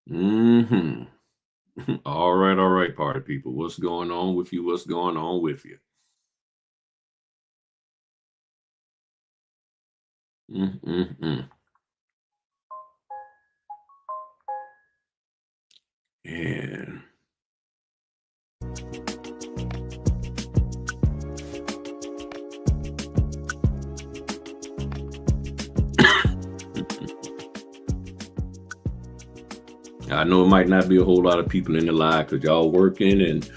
Mm-hmm. All right, party people. What's going on with you? What's going on with you? Mm-mm-mm. And I know it might not be a whole lot of people in the live because y'all working and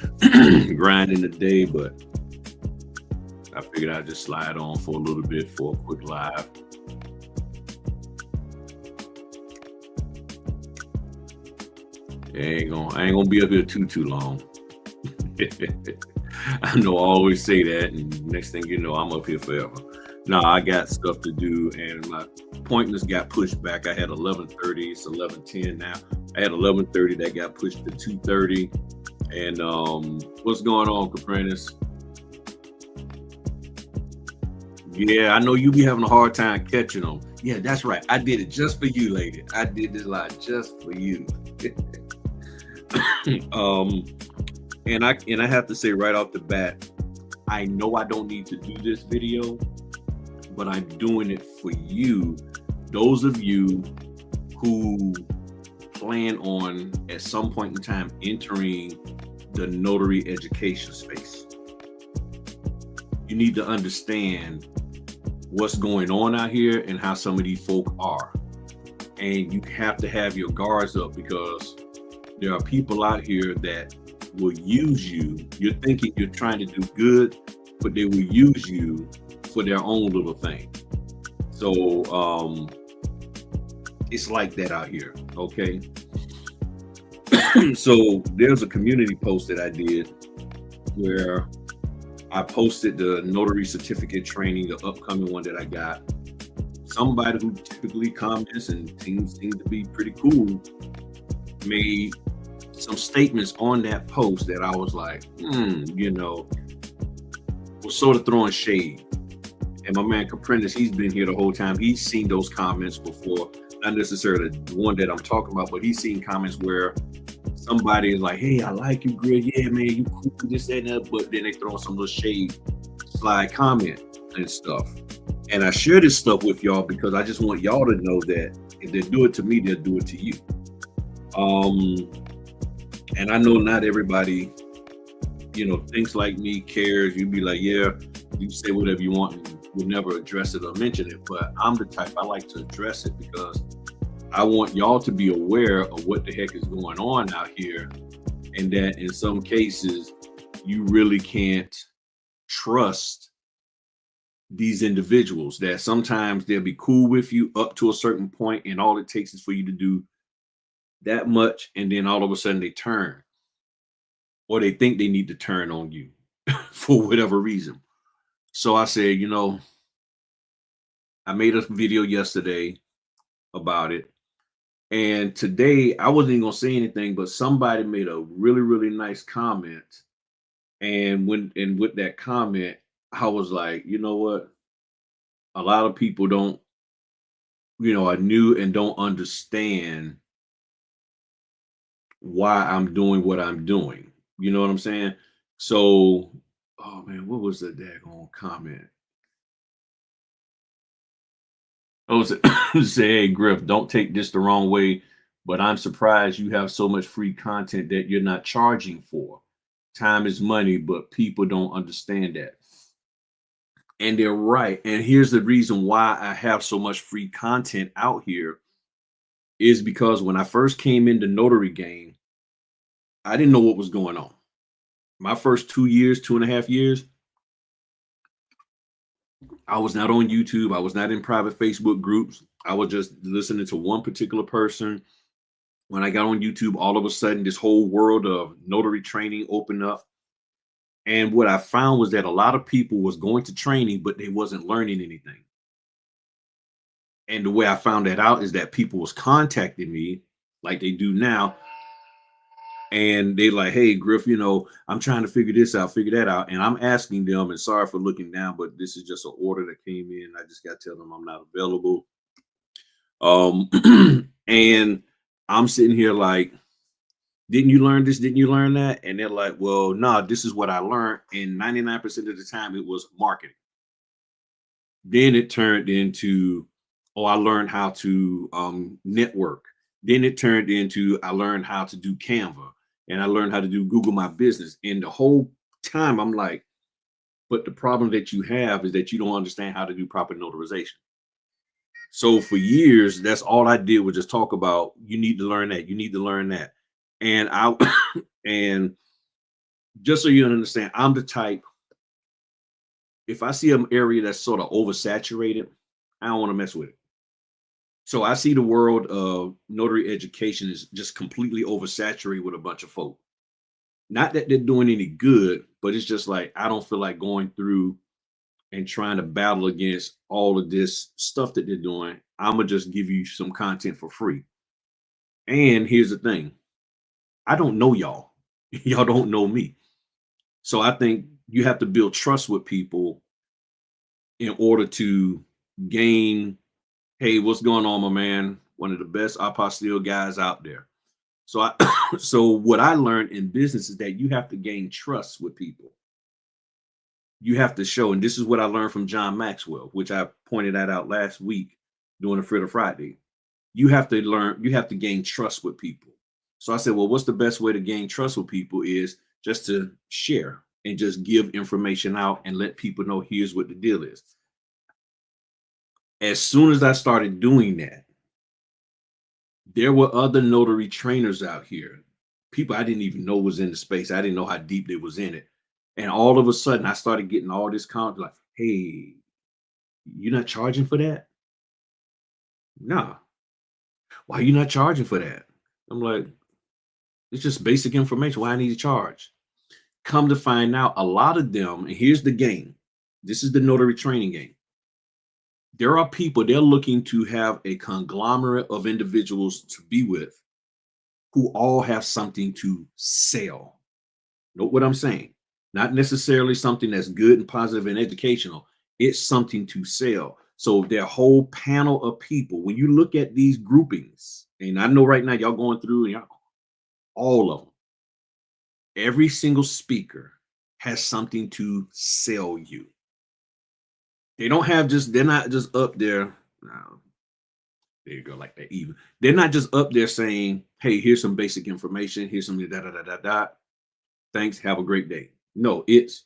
grinding the day, but I figured I'd just slide on for a little bit for a quick live. I ain't gonna be up here too long. I know I always say that, and next thing you know, I'm up here forever. No, I got stuff to do, and my appointments got pushed back. I had 11:30, it's 11:10 now. I had 11:30 that got pushed to 2:30. And what's going on, Caprinas? Yeah, I know you be having a hard time catching them. Yeah, that's right. I did it just for you, lady. I did this live just for you. um, and I have to say right off the bat, I know I don't need to do this video, but I'm doing it for you. Those of you who plan on at some point in time entering the notary education space. You need to understand what's going on out here and how some of these folk are. And you have to have your guards up because there are people out here that will use you. You're thinking you're trying to do good, but they will use you for their own little thing. So it's like that out here, okay? So there's a community post that I did where I posted the notary certificate training, the upcoming one that I got. Somebody who typically comments and seems to be pretty cool made some statements on that post that I was like, was sort of throwing shade. And my man Caprinas, he's been here the whole time. He's seen those comments before, not necessarily the one that I'm talking about, but he's seen comments where somebody is like, "Hey, I like you, Greg. Yeah, man, you cool, this, that, and that." But then they throw some little shade, slide comment and stuff. And I share this stuff with y'all because I just want y'all to know that if they do it to me, they'll do it to you. And I know not everybody, thinks like me, cares. You be like, yeah, you say whatever you want, and we'll never address it or mention it. But I'm the type I like to address it because I want y'all to be aware of what the heck is going on out here, and that in some cases you really can't trust these individuals, that sometimes they'll be cool with you up to a certain point and all it takes is for you to do that much and then all of a sudden they turn, or they think they need to turn on you for whatever reason. So I said, I made a video yesterday about it. And today I wasn't even gonna say anything, but somebody made a really, really nice comment. And with that comment, I was like, you know what? A lot of people don't, are new and don't understand why I'm doing what I'm doing. You know what I'm saying? So, oh man, what was the daggone comment? Oh, say, hey, Griff, don't take this the wrong way, but I'm surprised you have so much free content that you're not charging for. Time is money, but people don't understand that. And they're right. And here's the reason why I have so much free content out here is because when I first came into notary game, I didn't know what was going on. My first 2 years, 2.5 years, I was not on YouTube. I was not in private Facebook groups. I was just listening to one particular person. When I got on YouTube, all of a sudden, this whole world of notary training opened up. And what I found was that a lot of people was going to training, but they wasn't learning anything. And the way I found that out is that people was contacting me like they do now. And they like, hey, Griff, I'm trying to figure this out, figure that out. And I'm asking them, and sorry for looking down, but this is just an order that came in. I just got to tell them I'm not available. Um, and I'm sitting here like, didn't you learn this? Didn't you learn that? And they're like, well, nah, this is what I learned. And 99% of the time it was marketing. Then it turned into, oh, I learned how to network. Then it turned into, I learned how to do Canva and I learned how to do Google My Business. And the whole time I'm like, but the problem that you have is that you don't understand how to do proper notarization. So for years, that's all I did was just talk about, you need to learn that, you need to learn that. And I and just so you understand, I'm the type, if I see an area that's sort of oversaturated, I don't want to mess with it. So I see the world of notary education is just completely oversaturated with a bunch of folk. Not that they're doing any good, but it's just like I don't feel like going through and trying to battle against all of this stuff that they're doing. I'm gonna just give you some content for free. And here's the thing, I don't know y'all. Y'all don't know me. So I think you have to build trust with people in order to gain, hey, what's going on, my man? One of the best apostille guys out there. So I so what I learned in business is that you have to gain trust with people. You have to show, and this is what I learned from John Maxwell, which I pointed that out last week during the Fritter Friday. You have to learn, you have to gain trust with people. So I said, well, what's the best way to gain trust with people is just to share and just give information out and let people know here's what the deal is. As soon as I started doing that, there were other notary trainers out here, people I didn't even know was in the space. I didn't know how deep they was in it. And all of a sudden I started getting all this comment like, hey, you're not charging for that? Nah. Why are you not charging for that? I'm like, it's just basic information. Why I need to charge? Come to find out, a lot of them, and here's the game. This is the notary training game. There are people, they're looking to have a conglomerate of individuals to be with who all have something to sell. Note what I'm saying. Not necessarily something that's good and positive and educational. It's something to sell. So their whole panel of people, when you look at these groupings, and I know right now y'all going through and y'all, all of them, every single speaker has something to sell you. They don't have just, they're not just up there. No, there you go, like that even. They're not just up there saying, hey, here's some basic information, here's some da da da da da. Thanks, have a great day. No, it's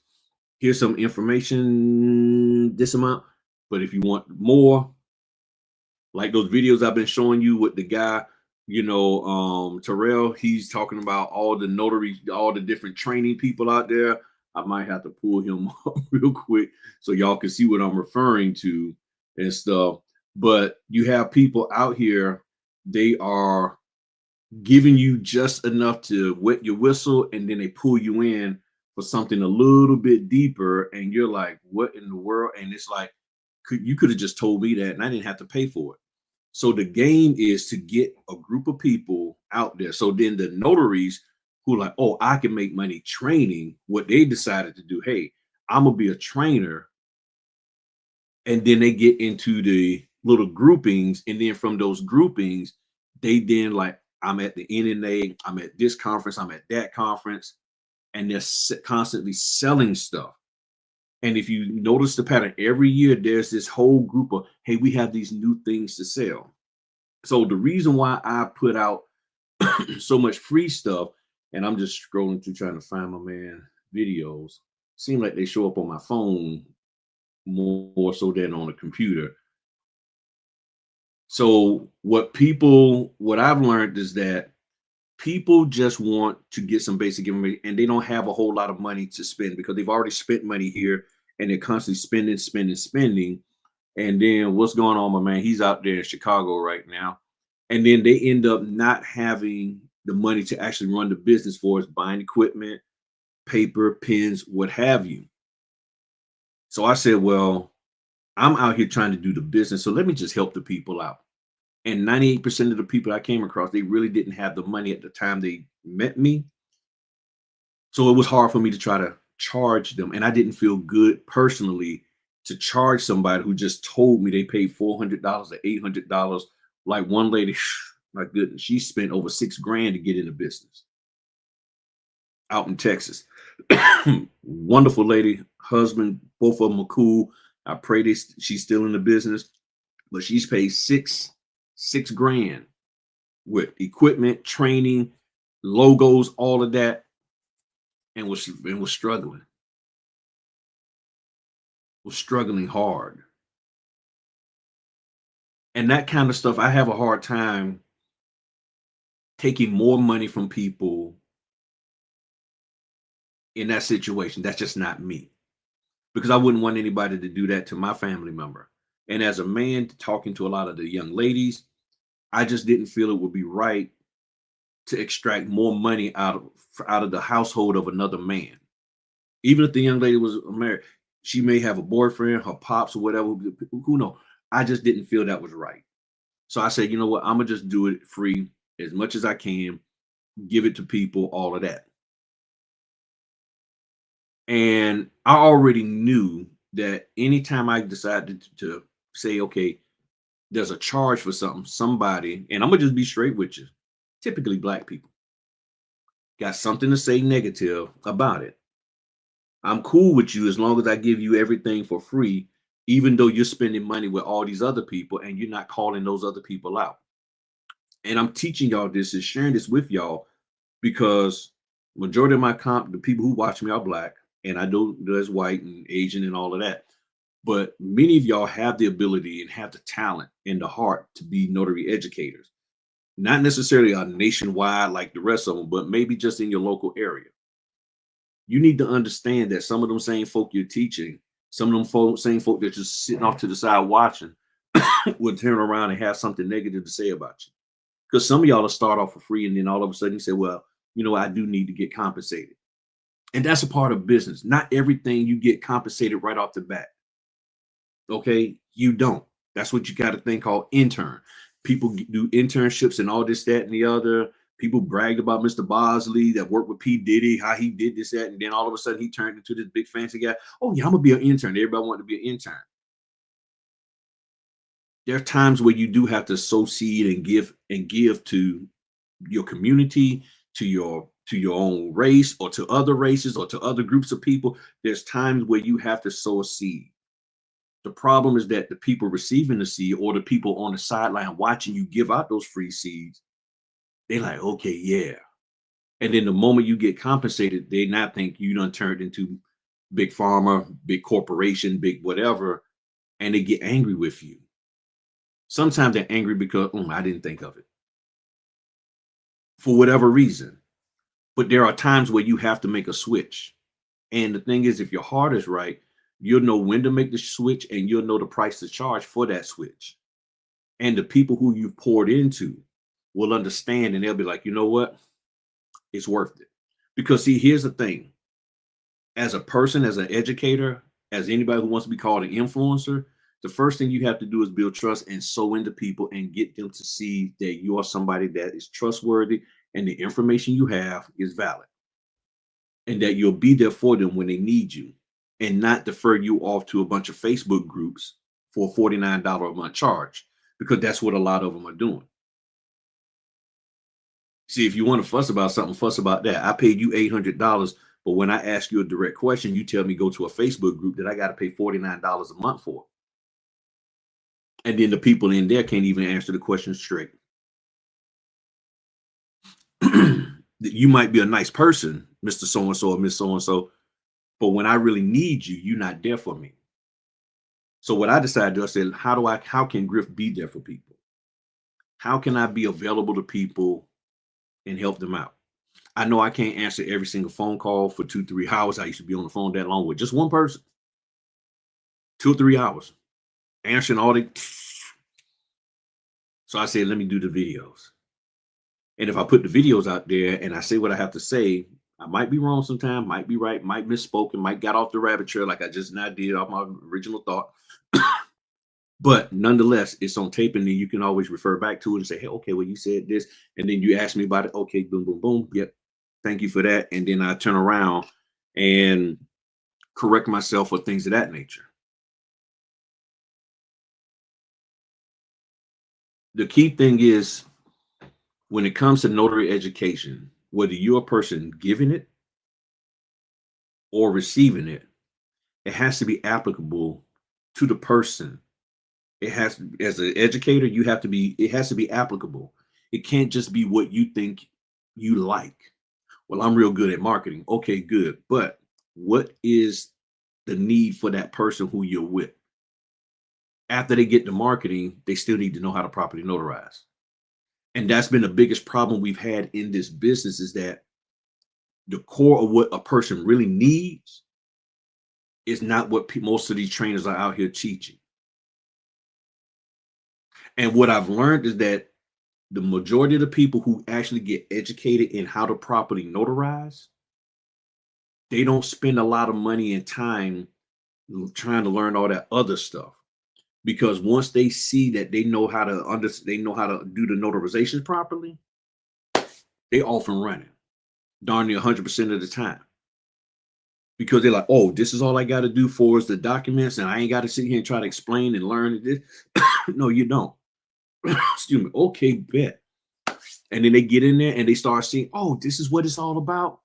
here's some information, this amount. But if you want more, like those videos I've been showing you with the guy, Terrell, he's talking about all the notary, all the different training people out there. I might have to pull him up real quick so y'all can see what I'm referring to and stuff. But you have people out here, they are giving you just enough to wet your whistle, and then they pull you in for something a little bit deeper, and you're like, what in the world? And it's like, you could have just told me that and I didn't have to pay for it. So the game is to get a group of people out there. So then the notaries who are like, oh, I can make money training, what they decided to do, hey, I'm gonna be a trainer. And then they get into the little groupings, and then from those groupings, they then like, I'm at the NNA, I'm at this conference, I'm at that conference, and they're constantly selling stuff. And if you notice the pattern, every year there's this whole group of, hey, we have these new things to sell. So the reason why I put out so much free stuff, and I'm just scrolling through trying to find my man videos, seem like they show up on my phone more so than on a computer. So what I've learned is that people just want to get some basic information, and they don't have a whole lot of money to spend because they've already spent money here and they're constantly spending. And then what's going on, my man? He's out there in Chicago right now. And then they end up not having the money to actually run the business for us, buying equipment, paper, pens, what have you. So I said, well, I'm out here trying to do the business. So let me just help the people out. And 98% of the people I came across, they really didn't have the money at the time they met me. So it was hard for me to try to charge them. And I didn't feel good personally to charge somebody who just told me they paid $400 or $800 Like one lady, my goodness, she spent over 6 grand to get into business out in Texas. Wonderful lady, husband, both of them are cool. I pray she's still in the business, but she's paid six grand with equipment, training, logos, all of that, and was struggling hard. And that kind of stuff, I have a hard time taking more money from people in that situation. That's just not me, because I wouldn't want anybody to do that to my family member. And as a man talking to a lot of the young ladies, I just didn't feel it would be right to extract more money out of the household of another man. Even if the young lady was married, she may have a boyfriend, her pops or whatever, who knows. I just didn't feel that was right. So I said, you know what, I'm gonna just do it free as much as I can, give it to people, all of that. And I already knew that anytime I decided to say, okay, there's a charge for something, somebody, and I'm gonna just be straight with you, typically black people got something to say negative about it. I'm cool with you as long as I give you everything for free, even though you're spending money with all these other people and you're not calling those other people out. And I'm teaching y'all this and sharing this with y'all because majority of the people who watch me are black, and I know there's white and Asian and all of that. But many of y'all have the ability and have the talent and the heart to be notary educators. Not necessarily nationwide like the rest of them, but maybe just in your local area. You need to understand that some of them same folk you're teaching, some of them same folk that just sitting off to the side watching, would turn around and have something negative to say about you. Because some of y'all will start off for free and then all of a sudden you say, well, you know, I do need to get compensated. And that's a part of business. Not everything you get compensated right off the bat. Okay, you don't. That's what you got to think called intern. People do internships and all this, that, and the other. People bragged about Mr. Bosley that worked with P. Diddy, how he did this, that, and then all of a sudden he turned into this big fancy guy. Oh, yeah, I'm gonna be an intern. Everybody wanted to be an intern. There are times where you do have to sow seed and give to your community, to your own race, or to other races, or to other groups of people. There's times where you have to sow a seed. The problem is that the people receiving the seed or the people on the sideline watching you give out those free seeds, they're like, okay, yeah. And then the moment you get compensated, they not think you done turned into big pharma, big corporation, big whatever, and they get angry with you. Sometimes they're angry because I didn't think of it for whatever reason. But there are times where you have to make a switch. And the thing is, if your heart is right, you'll know when to make the switch and you'll know the price to charge for that switch. And the people who you've poured into will understand and they'll be like, you know what? It's worth it. Because see, here's the thing. As a person, as an educator, as anybody who wants to be called an influencer, the first thing you have to do is build trust and sow into people and get them to see that you are somebody that is trustworthy and the information you have is valid. And that you'll be there for them when they need you and not defer you off to a bunch of Facebook groups for a $49 a month charge, because that's what a lot of them are doing. See, if you want to fuss about something, fuss about that. I paid you $800, but when I ask you a direct question, you tell me go to a Facebook group that I got to pay $49 a month for. And then the people in there can't even answer the question straight. You might be a nice person, Mr. So-and-so or Miss So-and-so, but when I really need you, you're not there for me. So what I decided to do, I said, how can Griff be there for people? How can I be available to people and help them out? I know I can't answer every single phone call for 2-3 hours. I used to be on the phone that long with just one person, 2 or 3 hours, answering all the. So I said, let me do the videos. And if I put the videos out there and I say what I have to say, I might be wrong sometimes, might be right, might misspoken, might got off the rabbit trail like I just now did off my original thought. But nonetheless, it's on tape, and then you can always refer back to it and say, hey, okay, well, you said this, and then you ask me about it. Okay, boom, boom, boom. Yep. Thank you for that. And then I turn around and correct myself for things of that nature. The key thing is when it comes to notary education, whether you're a person giving it or receiving it, it has to be applicable to the person. It has, as an educator, you have to be, it has to be applicable. It can't just be what you think you like. Well, I'm real good at marketing. Okay, good. But what is the need for that person who you're with? After they get the marketing, they still need to know how to properly notarize. And that's been the biggest problem we've had in this business, is that the core of what a person really needs is not what most of these trainers are out here teaching. And what I've learned is that the majority of the people who actually get educated in how to properly notarize, they don't spend a lot of money and time trying to learn all that other stuff. Because once they see that they know how to they know how to do the notarization properly, they off and running darn near 100% of the time. Because they're like, oh, this is all I got to do for is the documents, and I ain't got to sit here and try to explain and learn this. No, you don't. Excuse me. Okay, bet. And then they get in there and they start seeing, oh, this is what it's all about.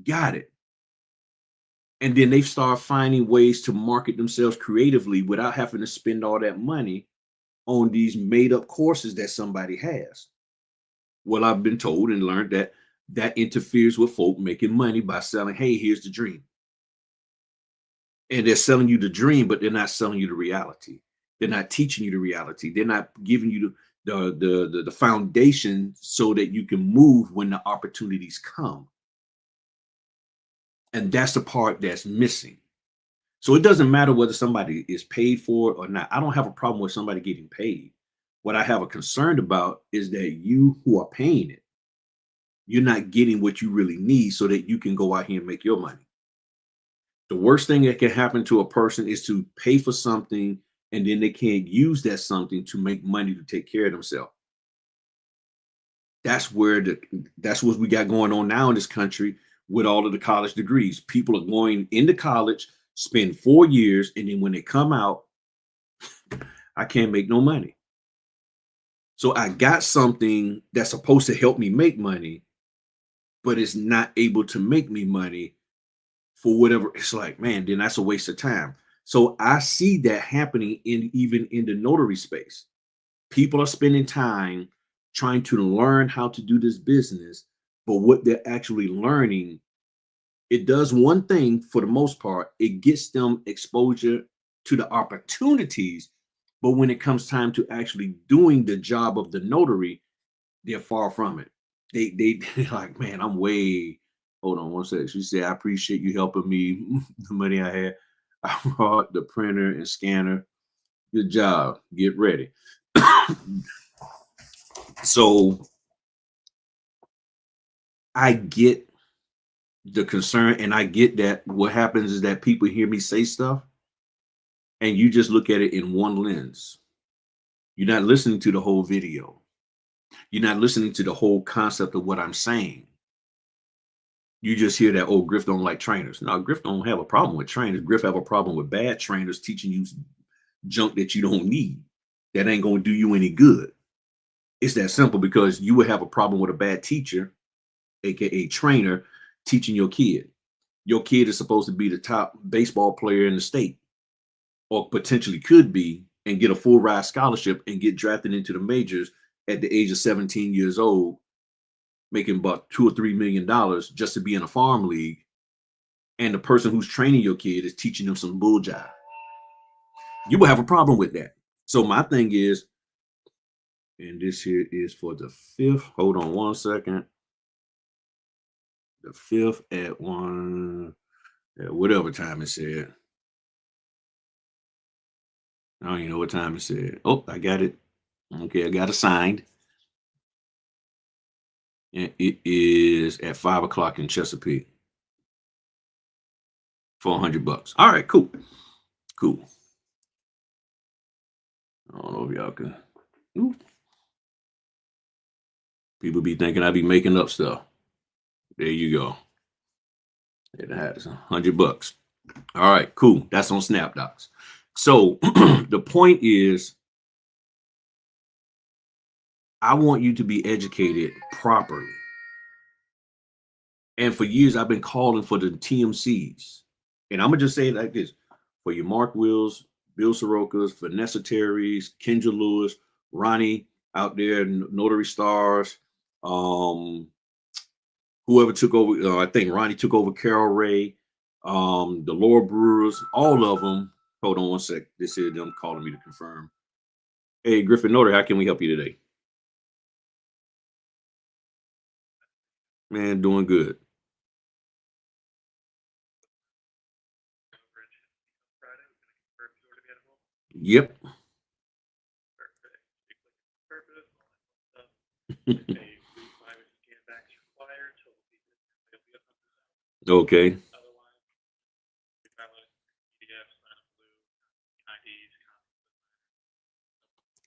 Got it. And then they start finding ways to market themselves creatively without having to spend all that money on these made up courses that somebody has. Well, I've been told and learned that that interferes with folk making money by selling, hey, here's the dream. And they're selling you the dream, but they're not selling you the reality. They're not teaching you the reality. They're not giving you the foundation so that you can move when the opportunities come. And that's the part that's missing. So it doesn't matter whether somebody is paid for it or not. I don't have a problem with somebody getting paid. What I have a concern about is that you who are paying it, you're not getting what you really need so that you can go out here and make your money. The worst thing that can happen to a person is to pay for something and then they can't use that something to make money to take care of themselves. That's what we got going on now in this country with all of the college degrees. People are going into college, spend 4 years, and then when they come out, I can't make no money. So I got something that's supposed to help me make money, but it's not able to make me money for whatever. It's like, man, then that's a waste of time. So I see that happening even in the notary space. People are spending time trying to learn how to do this business, but what they're actually learning, it does one thing for the most part. It gets them exposure to the opportunities, but when it comes time to actually doing the job of the notary, they're far from it. They're like, man, I'm way. Hold on one second. She said, I appreciate you helping me. The money I had, I brought the printer and scanner. Good job. Get ready. So I get the concern, and I get that what happens is that people hear me say stuff and you just look at it in one lens. You're not listening to the whole video. You're not listening to the whole concept of what I'm saying. You just hear that, oh, Griff don't like trainers. No, Griff don't have a problem with trainers. Griff have a problem with bad trainers teaching you junk that you don't need, that ain't going to do you any good. It's that simple, because you would have a problem with a bad teacher, aka trainer, teaching your kid. Your kid is supposed to be the top baseball player in the state, or potentially could be, and get a full ride scholarship and get drafted into the majors at the age of 17 years old, making about $2 or $3 million just to be in a farm league. And the person who's training your kid is teaching them some bull jive. You will have a problem with that. So my thing is, and this here is for the 5th. Hold on one second. The 5th at whatever time it said. I don't even know what time it said. Oh, I got it. Okay, I got it signed. And it is at 5 o'clock in Chesapeake for $100. All right, cool. Cool. I don't know if y'all can. Ooh. People be thinking I be making up stuff. There you go. It has $100. All right, cool. That's on SnapDocs. So the point is, I want you to be educated properly. And for years, I've been calling for the TMCs. And I'm gonna just say it like this: for your Mark Wills, Bill Sorokas, Vanessa Terry's, Kendra Lewis, Ronnie out there, Notary Stars, um, whoever took over. I think Ronnie took over Carol Ray, the Laura Brewers, all of them. Hold on one sec. This is them calling me to confirm. Hey, Griffin Notary, how can we help you today? Man, doing good. Yep. Okay.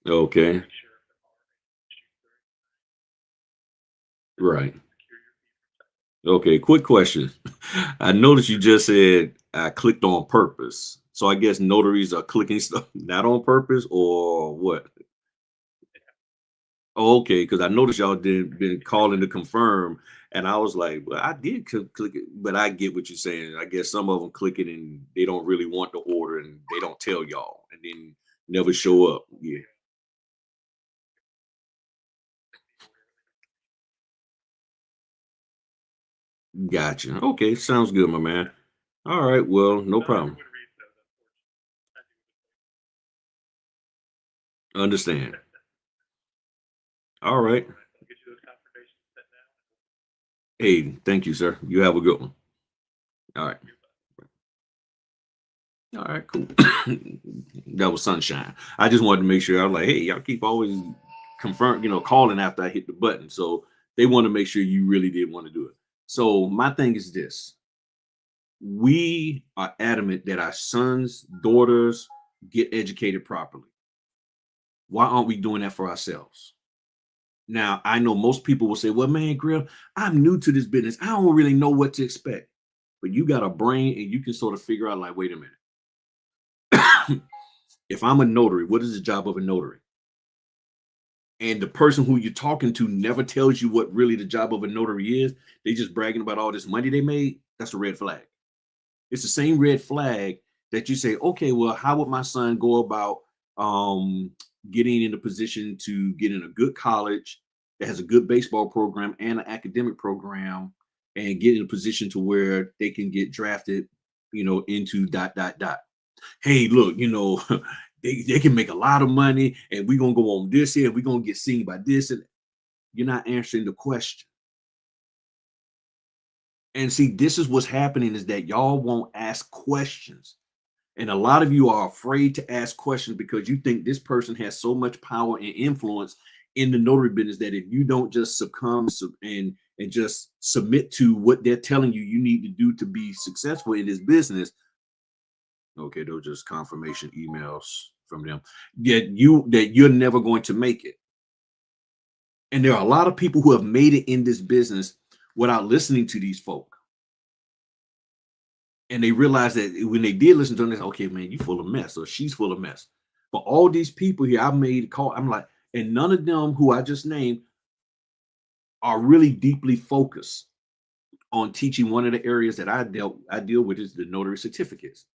Okay. Right. Okay. Quick question. I noticed you just said I clicked on purpose. So I guess notaries are clicking stuff not on purpose or what? Oh, okay, because I noticed y'all did been calling to confirm, and I was like, well, I did click it, but I get what you're saying. I guess some of them click it and they don't really want the order, and they don't tell y'all, and then never show up. Yeah, gotcha. Okay, sounds good, my man. All right, well, no problem. Understand. All right. Hey, thank you, sir. You have a good one. All right. All right, cool. That was sunshine. I just wanted to make sure. I was like, hey, y'all keep always confirm, calling after I hit the button. So they want to make sure you really did want to do it. So my thing is this: we are adamant that our sons, daughters get educated properly. Why aren't we doing that for ourselves? Now, I know most people will say, well, man, Grill, I'm new to this business. I don't really know what to expect. But you got a brain and you can sort of figure out, like, wait a minute. If I'm a notary, what is the job of a notary? And the person who you're talking to never tells you what really the job of a notary is. They just bragging about all this money they made. That's a red flag. It's the same red flag that you say, okay, well, how would my son go about um, getting in a position to get in a good college that has a good baseball program and an academic program and get in a position to where they can get drafted, into dot dot dot. Hey, look, they can make a lot of money and we're gonna go on this here, we're gonna get seen by this, and you're not answering the question. And see, this is what's happening is that y'all won't ask questions. And a lot of you are afraid to ask questions because you think this person has so much power and influence in the notary business that if you don't just and just submit to what they're telling you need to do to be successful in this business. Okay, those just confirmation emails from them that you're never going to make it. And there are a lot of people who have made it in this business without listening to these folk. And they realize that when they did listen to them, they said, okay, man, you full of mess, or she's full of mess. But all these people here, I made a call. I'm like, and none of them who I just named are really deeply focused on teaching one of the areas that I deal with is the notary certificates.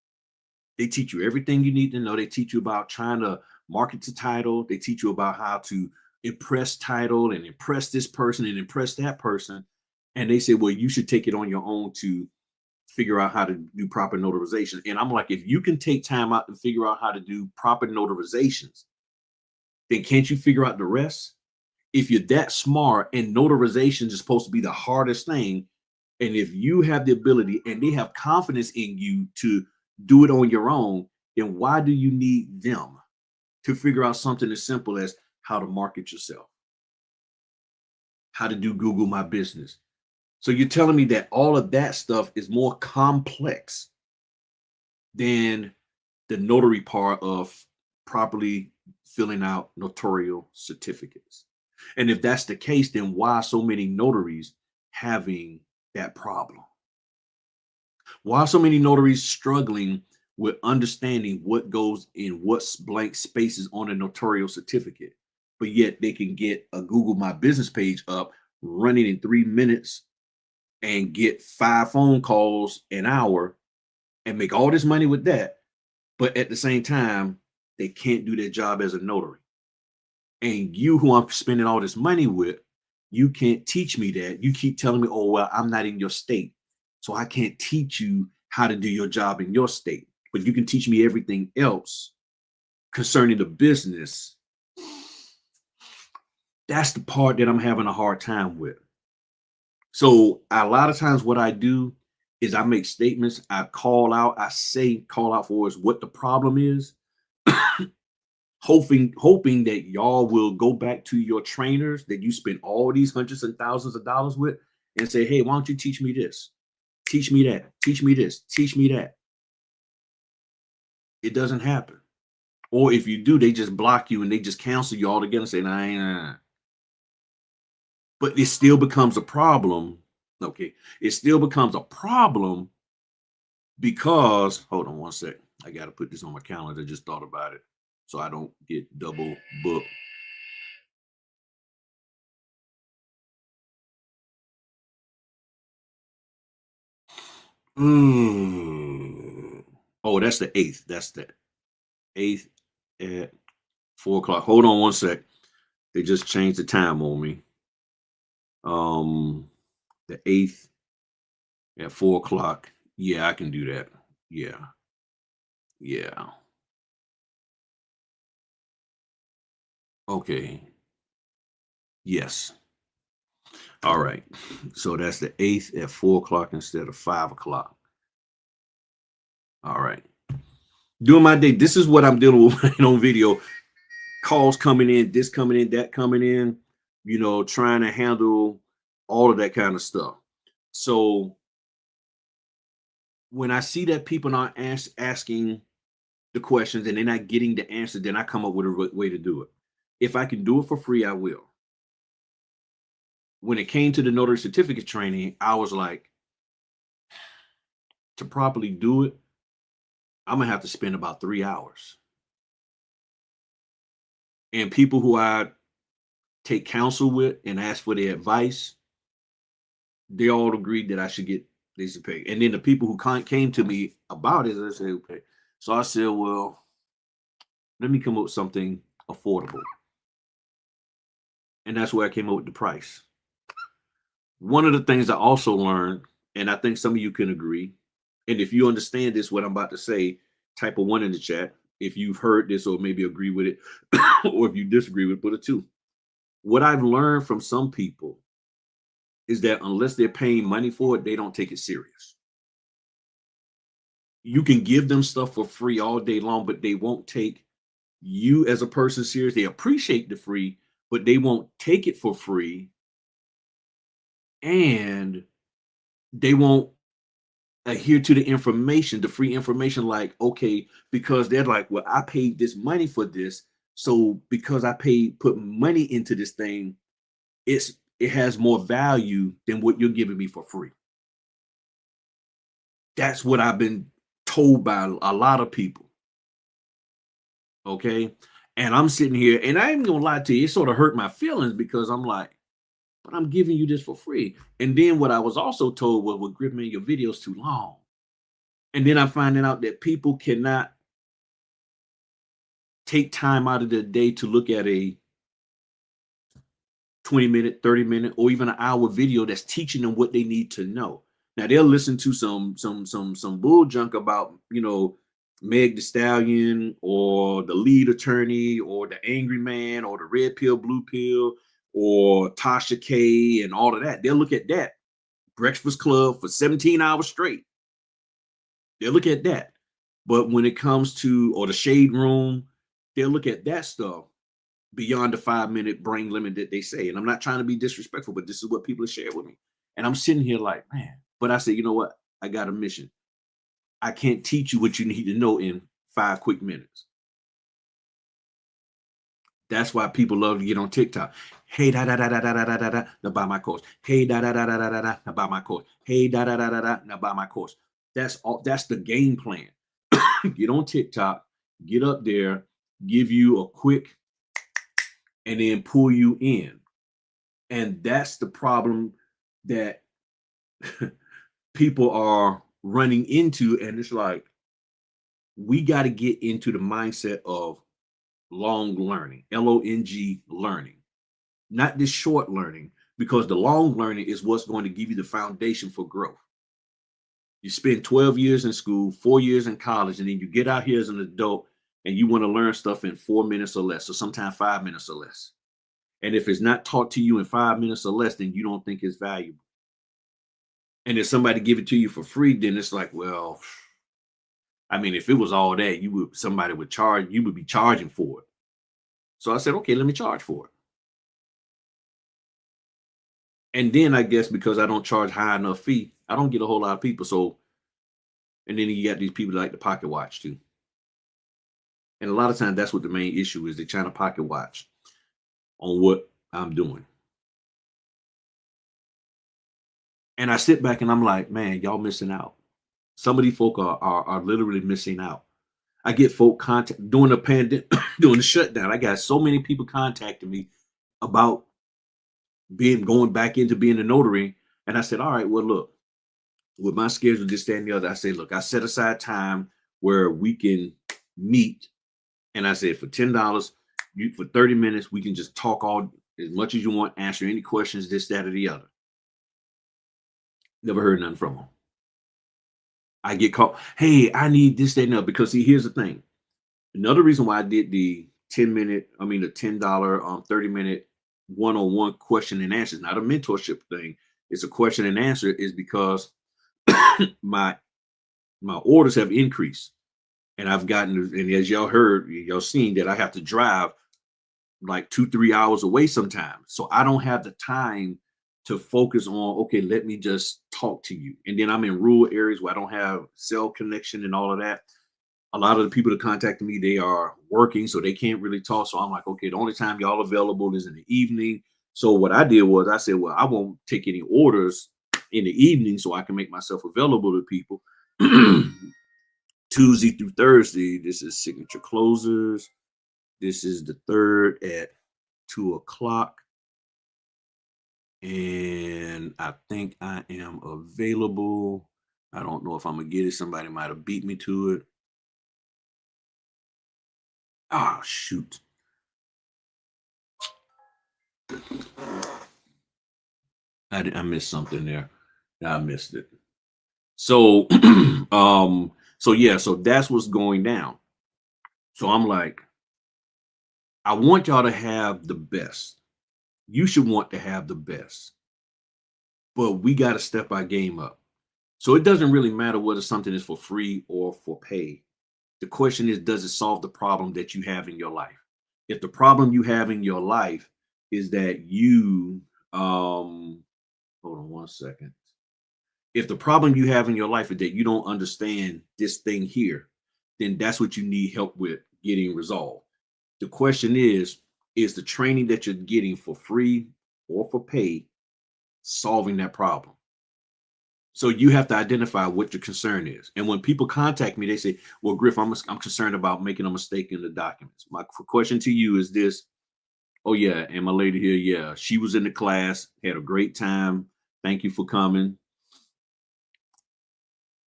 They teach you everything you need to know. They teach you about trying to market the title. They teach you about how to impress title and impress this person and impress that person. And they say, well, you should take it on your own to figure out how to do proper notarization. And I'm like, if you can take time out and figure out how to do proper notarizations, then can't you figure out the rest? If you're that smart and notarization is supposed to be the hardest thing, and if you have the ability and they have confidence in you to do it on your own, then why do you need them to figure out something as simple as how to market yourself, how to do Google My Business? So you're telling me that all of that stuff is more complex than the notary part of properly filling out notarial certificates. And if that's the case, then why so many notaries having that problem? Why are so many notaries struggling with understanding what goes in what blank spaces on a notarial certificate? but yet they can get a Google My Business page up running in 3 minutes and get 5 phone calls an hour and make all this money with that. But at the same time, they can't do their job as a notary. And you, who I'm spending all this money with, you can't teach me that. You keep telling me, oh, well, I'm not in your state. So I can't teach you how to do your job in your state. But you can teach me everything else concerning the business. That's the part that I'm having a hard time with. So a lot of times what I do is I make statements, I call out, call out for us what the problem is, hoping that y'all will go back to your trainers that you spend all these hundreds and thousands of dollars with and say, hey, why don't you teach me this? Teach me that. Teach me this. Teach me that. It doesn't happen. Or if you do, they just block you and they just cancel you altogether and say, nah. But it still becomes a problem. Okay. It still becomes a problem because, hold on one sec. I got to put this on my calendar. I just thought about it so I don't get double booked. Oh, that's the 8th. That's the 8th at 4 o'clock. Hold on one sec. They just changed the time on me. The 8th at 4 o'clock. Yeah, I can do that. Yeah. Yeah. Okay. Yes. All right. So that's the 8th at 4 o'clock instead of 5 o'clock. All right. During my day, this is what I'm dealing with on video. Calls coming in, this coming in, that coming in, trying to handle all of that kind of stuff. So when I see that people aren't asking the questions and they're not getting the answer, then I come up with a way to do it. If I can do it for free, I will. When it came to the notary certificate training, I was like, to properly do it, I'm gonna have to spend about 3 hours. And people who I take counsel with and ask for their advice, they all agreed that I should get this pay. And then the people who came to me about it, I said, okay. So I said, well, let me come up with something affordable. And that's where I came up with the price. One of the things I also learned, and I think some of you can agree, and if you understand this, what I'm about to say, type a 1 in the chat. If you've heard this or maybe agree with it, or if you disagree with it, put a 2. What I've learned from some people is that unless they're paying money for it, they don't take it serious. You can give them stuff for free all day long, but they won't take you as a person serious. They appreciate the free, but they won't take it for free. And they won't adhere to the information, the free information, like, okay, because they're like, well, I paid this money for this. So because I put money into this thing, it has more value than what you're giving me for free. That's what I've been told by a lot of people. Okay. And I'm sitting here and I ain't gonna lie to you, it sort of hurt my feelings because I'm like, but I'm giving you this for free. And then what I was also told was, well, Griff, man, your video's too long. And then I'm finding out that people cannot take time out of their day to look at a 20-minute, 30-minute, or even an hour video that's teaching them what they need to know. Now they'll listen to some bull junk about, Meg the Stallion or the lead attorney or the angry man or the red pill, blue pill, or Tasha K and all of that. They'll look at that Breakfast Club for 17 hours straight. They'll look at that. But when it comes to, or the Shade Room, they'll look at that stuff beyond the 5-minute brain limit that they say. And I'm not trying to be disrespectful, but this is what people have shared with me. And I'm sitting here like, man, but I say, you know what? I got a mission. I can't teach you what you need to know in 5 quick minutes. That's why people love to get on TikTok. Hey, da da da da da da da da da. Now buy my course. Hey, da da da da da da da. Now buy my course. Hey, da da da da da. Now buy my course. That's all. That's the game plan. Get on TikTok. Get up there. Give you a quick and then pull you in. And that's the problem that people are running into. And it's like, we got to get into the mindset of long learning, LONG learning, not this short learning, because the long learning is what's going to give you the foundation for growth. You spend 12 years in school, 4 years in college, and then you get out here as an adult and you want to learn stuff in 4 minutes or less, or sometimes 5 minutes or less. And if it's not taught to you in 5 minutes or less, then you don't think it's valuable. And if somebody give it to you for free, then it's like, well, I mean, if it was all that, somebody would charge, you would be charging for it. So I said, okay, let me charge for it. And then I guess because I don't charge high enough fee, I don't get a whole lot of people. So, and then you got these people that like to pocket watch too. And a lot of times that's what the main issue is. They're trying to pocket watch on what I'm doing. And I sit back and I'm like, man, y'all missing out. Some of these folk are literally missing out. I get folk contact during the pandemic, during the shutdown. I got so many people contacting me about going back into being a notary. And I said, all right, well, look, with my schedule, this, that, and the other, I say, look, I set aside time where we can meet. And I said, for $10, for 30 minutes, we can just talk all as much as you want, answer any questions, this, that, or the other. Never heard nothing from them. I get called, hey, I need this, that, and the other. Because see, here's the thing. Another reason why I did the the $10, 30-minute one-on-one question and answers, not a mentorship thing. It's a question and answer, is because my orders have increased. And I've gotten, and as y'all heard, y'all seen that I have to drive like 2-3 hours away sometimes. So I don't have the time to focus on, okay, let me just talk to you. And then I'm in rural areas where I don't have cell connection and all of that. A lot of the people that contact me, they are working, so they can't really talk. So I'm like, okay, the only time y'all available is in the evening. So what I did was I said, well, I won't take any orders in the evening so I can make myself available to people. Tuesday through Thursday, this is signature closers. This is the 3rd at 2:00. And I think I am available. I don't know if I'm gonna get it. Somebody might have beat me to it. Ah, shoot. I missed something there. I missed it. So so that's what's going down. So I'm like, I want y'all to have the best. You should want to have the best. But we got to step our game up. So it doesn't really matter whether something is for free or for pay. The question is, does it solve the problem that you have in your life? If the problem you have in your life is that you hold on one second. If the problem you have in your life is that you don't understand this thing here, then that's what you need help with getting resolved. The question is the training that you're getting for free or for pay solving that problem? So you have to identify what your concern is. And when people contact me, they say, well, Griff, I'm concerned about making a mistake in the documents. My question to you is this. Oh, yeah. And my lady here, yeah, she was in the class, had a great time. Thank you for coming.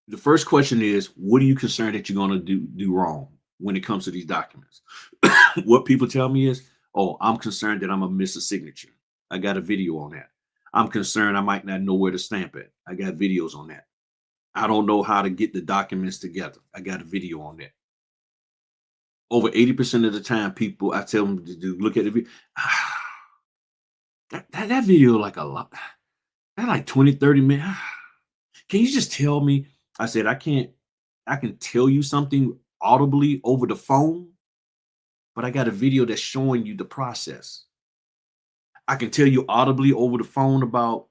The first question is, what are you concerned that you're going to do wrong when it comes to these documents? What people tell me is, oh, I'm concerned that I'm going to miss a signature. I got a video on that. I'm concerned I might not know where to stamp it. I got videos on that. I don't know how to get the documents together. I got a video on that. Over 80% of the time, people, I tell them to look at the video. That video, like a lot, that like 20, 30 minutes. Can you just tell me? I said, I can tell you something audibly over the phone, but I got a video that's showing you the process. I can tell you audibly over the phone about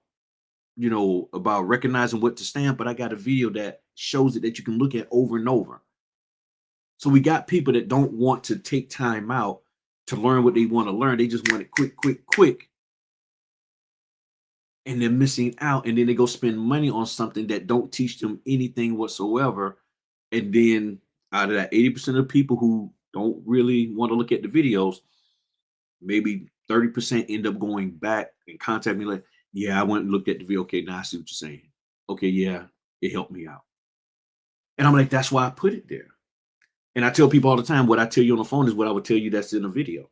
recognizing what to stamp, but I got a video that shows it that you can look at over and over. So we got people that don't want to take time out to learn what they want to learn. They just want it quick, quick, quick. And they're missing out. And then they go spend money on something that don't teach them anything whatsoever. And then out of that 80% of people who don't really want to look at the videos, maybe 30% end up going back and contact me like, yeah, I went and looked at the video. Okay, now I see what you're saying. Okay, yeah, it helped me out. And I'm like, that's why I put it there. And I tell people all the time, what I tell you on the phone is what I would tell you that's in a video.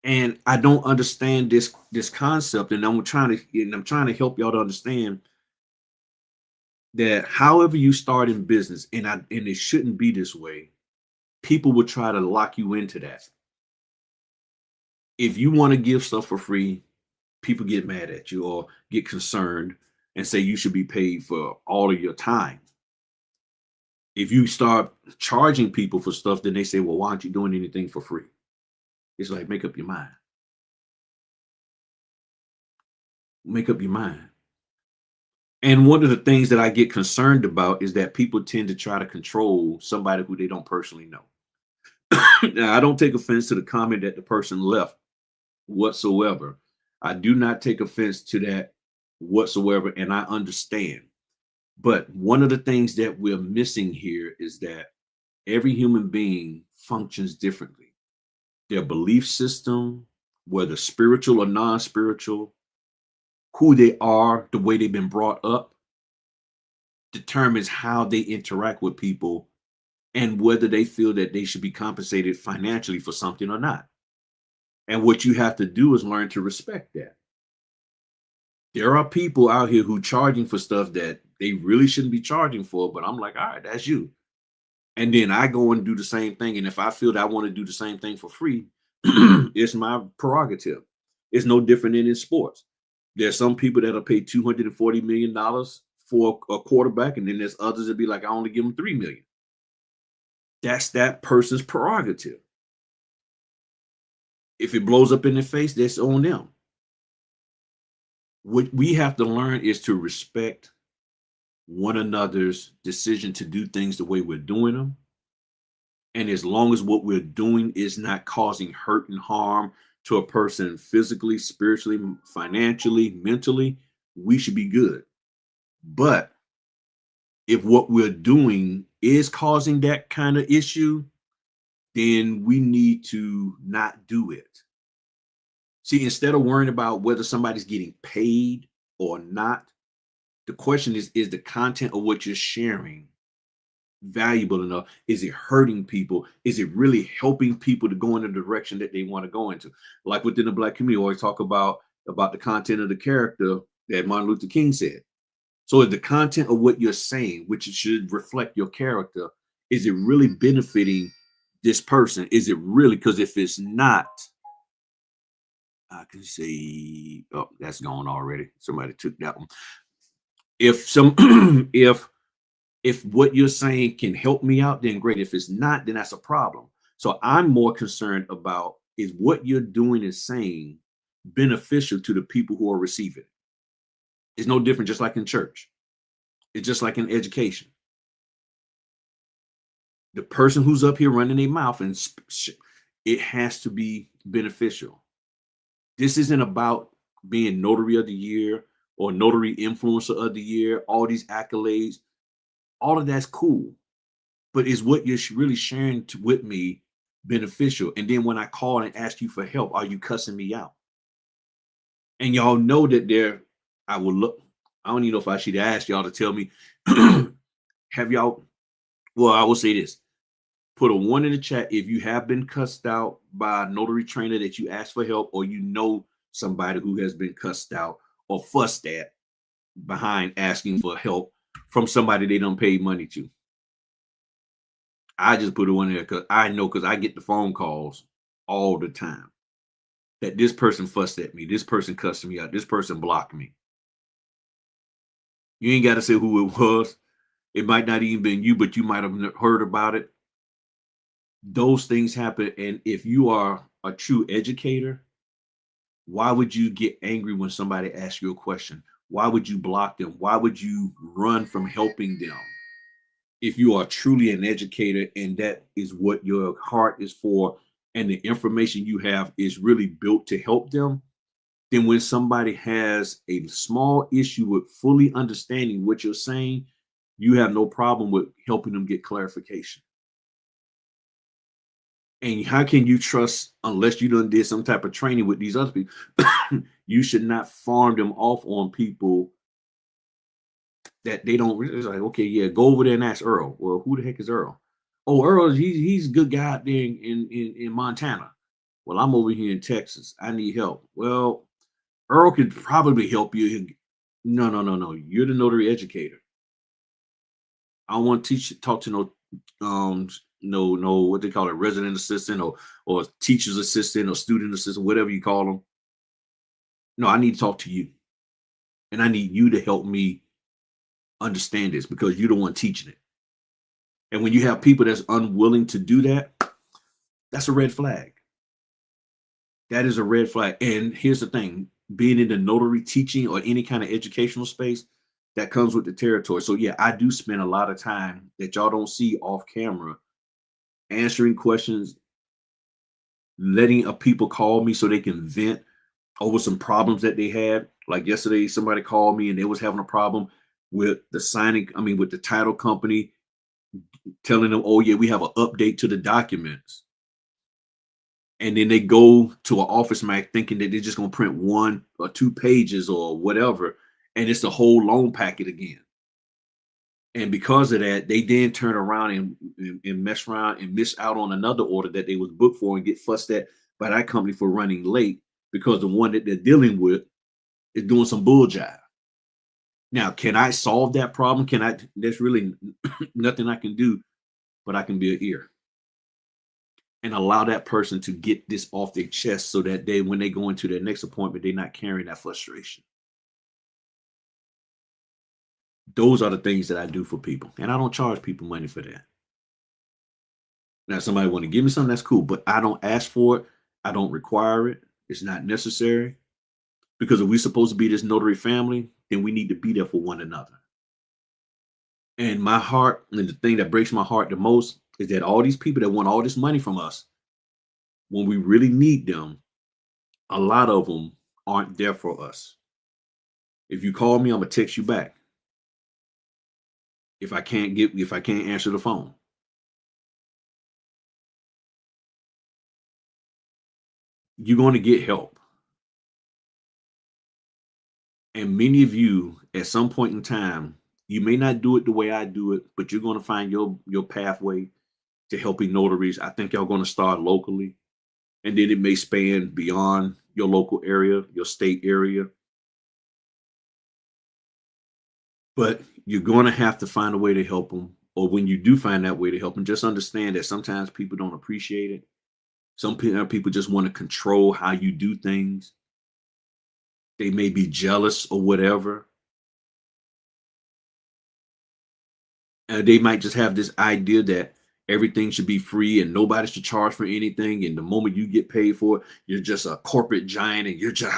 And I don't understand this concept. And I'm trying to help y'all to understand that however you start in business, and it shouldn't be this way, people will try to lock you into that. If you want to give stuff for free, people get mad at you or get concerned and say you should be paid for all of your time. If you start charging people for stuff, then they say, well, why aren't you doing anything for free? It's like, make up your mind. Make up your mind. And one of the things that I get concerned about is that people tend to try to control somebody who they don't personally know. Now, I don't take offense to the comment that the person left whatsoever. I do not take offense to that whatsoever, and I understand. But one of the things that we're missing here is that every human being functions differently. Their belief system, whether spiritual or non-spiritual, who they are, the way they've been brought up, determines how they interact with people and whether they feel that they should be compensated financially for something or not. And what you have to do is learn to respect that. There are people out here who charging for stuff that they really shouldn't be charging for, but I'm like, all right, that's you. And then I go and do the same thing. And if I feel that I want to do the same thing for free, it's my prerogative. It's no different than in sports. There's some people that'll pay $240 million for a quarterback, and then there's others that be like, I only give them $3 million. That's that person's prerogative. If it blows up in their face, that's on them. What we have to learn is to respect one another's decision to do things the way we're doing them. And as long as what we're doing is not causing hurt and harm to a person physically, spiritually, financially, mentally, we should be good. But if what we're doing is causing that kind of issue, then we need to not do it. See, instead of worrying about whether somebody's getting paid or not, the question is the content of what you're sharing valuable enough? Is it hurting people? Is it really helping people to go in the direction that they want to go into? Like within the Black community, we always talk about the content of the character that Martin Luther King said. So is the content of what you're saying, which should reflect your character, is it really benefiting this person? Is it really? Because if it's not, I can say, oh, that's gone already. Somebody took that one. If if what you're saying can help me out, then great. If it's not, then that's a problem. So I'm more concerned about, is what you're doing and saying beneficial to the people who are receiving it? It's no different, just like in church. It's just like in education. The person who's up here running their mouth, and it has to be beneficial. This isn't about being notary of the year or notary influencer of the year, all these accolades. All of that's cool. But is what you're really sharing with me beneficial? And then when I call and ask you for help, are you cussing me out? And y'all know that I will look. I don't even know if I should ask y'all to tell me, have y'all, well, I will say this. Put a 1 in the chat if you have been cussed out by a notary trainer that you asked for help, or you know somebody who has been cussed out or fussed at behind asking for help from somebody they don't pay money to. I just put it in there because I know, because I get the phone calls all the time that this person fussed at me, this person cussed me out, this person blocked me. You ain't got to say who it was. It might not even been you, but you might have heard about it. Those things happen. And if you are a true educator, why would you get angry when somebody asks you a question? Why would you block them? Why would you run from helping them? If you are truly an educator and that is what your heart is for, and the information you have is really built to help them, then when somebody has a small issue with fully understanding what you're saying, you have no problem with helping them get clarification. And how can you trust unless you done did some type of training with these other people? You should not farm them off on people that they don't really. It's like, okay, yeah, go over there and ask Earl. Well, who the heck is Earl? Oh, Earl, he's a good guy out there in Montana. Well, I'm over here in Texas. I need help. Well, Earl could probably help you. No, no, no, no. You're the notary educator. I don't want to talk to um no what they call it, resident assistant or teacher's assistant or student assistant, whatever you call them. No, I need to talk to you. And I need you to help me understand this because you're the one teaching it. And when you have people that's unwilling to do that, that's a red flag. That is a red flag. And here's the thing, being in the notary teaching or any kind of educational space, that comes with the territory. So yeah, I do spend a lot of time that y'all don't see off camera answering questions, letting people call me so they can vent over some problems that they had. Like yesterday, somebody called me and they was having a problem with the signing, I mean, with the title company telling them, oh yeah, we have an update to the documents. And then they go to an office mac thinking that they're just gonna print 1 or 2 pages or whatever, and it's the whole loan packet again. And because of that, they then turn around and mess around and miss out on another order that they was booked for and get fussed at by that company for running late because the one that they're dealing with is doing some bull jive. Now, can I solve that problem? Can I? There's really nothing I can do, but I can be an ear and allow that person to get this off their chest so that they, when they go into their next appointment, they're not carrying that frustration. Those are the things that I do for people, and I don't charge people money for that. Now, somebody want to give me something, that's cool, but I don't ask for it. I don't require it. It's not necessary because if we're supposed to be this notary family, then we need to be there for one another. And my heart, and the thing that breaks my heart the most is that all these people that want all this money from us, when we really need them, a lot of them aren't there for us. If you call me, I'm gonna text you back. If I can't answer the phone, you're going to get help. And many of you, at some point in time, you may not do it the way I do it, but you're going to find your pathway to helping notaries. I think y'all going to start locally, and then it may span beyond your local area, your state area. But you're going to have to find a way to help them. Or when you do find that way to help them, just understand that sometimes people don't appreciate it. Some people just want to control how you do things. They may be jealous or whatever. And they might just have this idea that everything should be free and nobody should charge for anything. And the moment you get paid for it, you're just a corporate giant and you're just,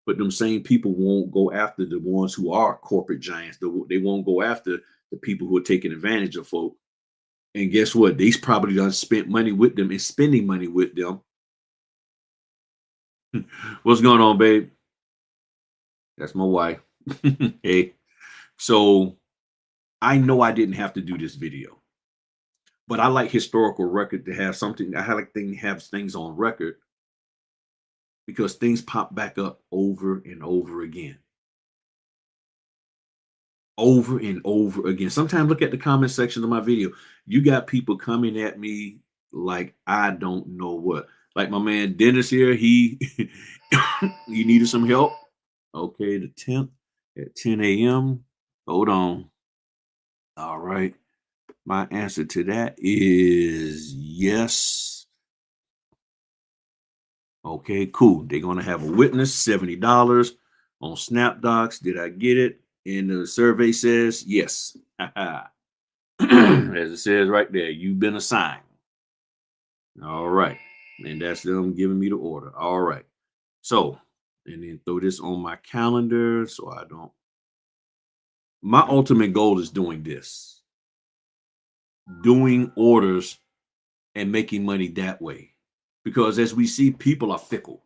but them same people won't go after the ones who are corporate giants. They won't go after the people who are taking advantage of folk. And guess what? They's probably done spent money with them and spending money with them. What's going on, babe? That's my wife. Hey. So I know I didn't have to do this video, but I like historical record to have something. I like thing have things on record because things pop back up over and over again. Over and over again. Sometimes look at the comment section of my video. You got people coming at me like I don't know what. Like my man Dennis here, he he needed some help. Okay, the 10th at 10 a.m. Hold on. All right. My answer to that is yes. Okay, cool. They're going to have a witness, $70 on SnapDocs. Did I get it? And the survey says yes. As it says right there, you've been assigned. All right. And that's them giving me the order. All right. So, and then throw this on my calendar so I don't. My ultimate goal is doing this, doing orders and making money that way. Because as we see, people are fickle.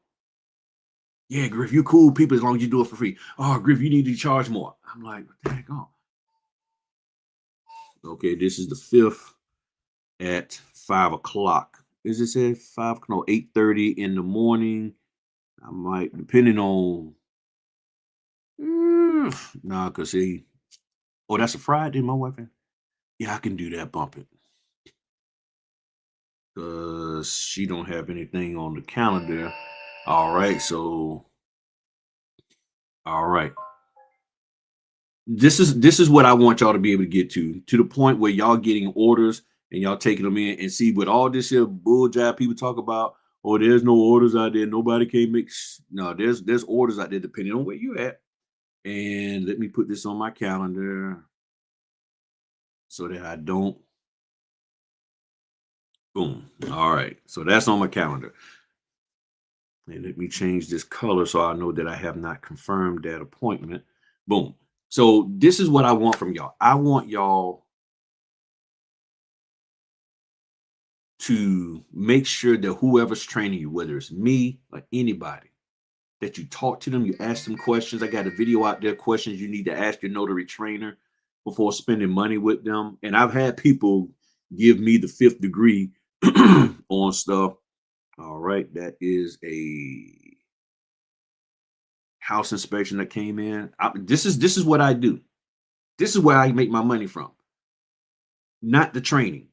Yeah, Griff, you cool people as long as you do it for free. Oh, Griff, you need to charge more. I'm like, what the heck on? Okay, this is the 5th at 5 o'clock. is it said 5? No, 8:30 in the morning. I might, depending on, nah, cause see, oh, that's a Friday, my wife. Yeah, I can do that. Bump it, cause she don't have anything on the calendar. All right, so all right. This is what I want y'all to be able to get to the point where y'all getting orders and y'all taking them in and see what all this here bull jive people talk about. Oh, there's no orders out there. Nobody can mix. No, there's orders out there depending on where you at. And let me put this on my calendar so that I don't boom. All right. So that's on my calendar. And let me change this color so I know that I have not confirmed that appointment. Boom. So this is what I want from y'all. I want y'all to make sure that whoever's training you, whether it's me or anybody, that you talk to them, you ask them questions. I got a video out there, questions you need to ask your notary trainer before spending money with them. And I've had people give me the fifth degree on stuff. All right, that is a house inspection that came in. This is what I do. This is where I make my money from, not the training.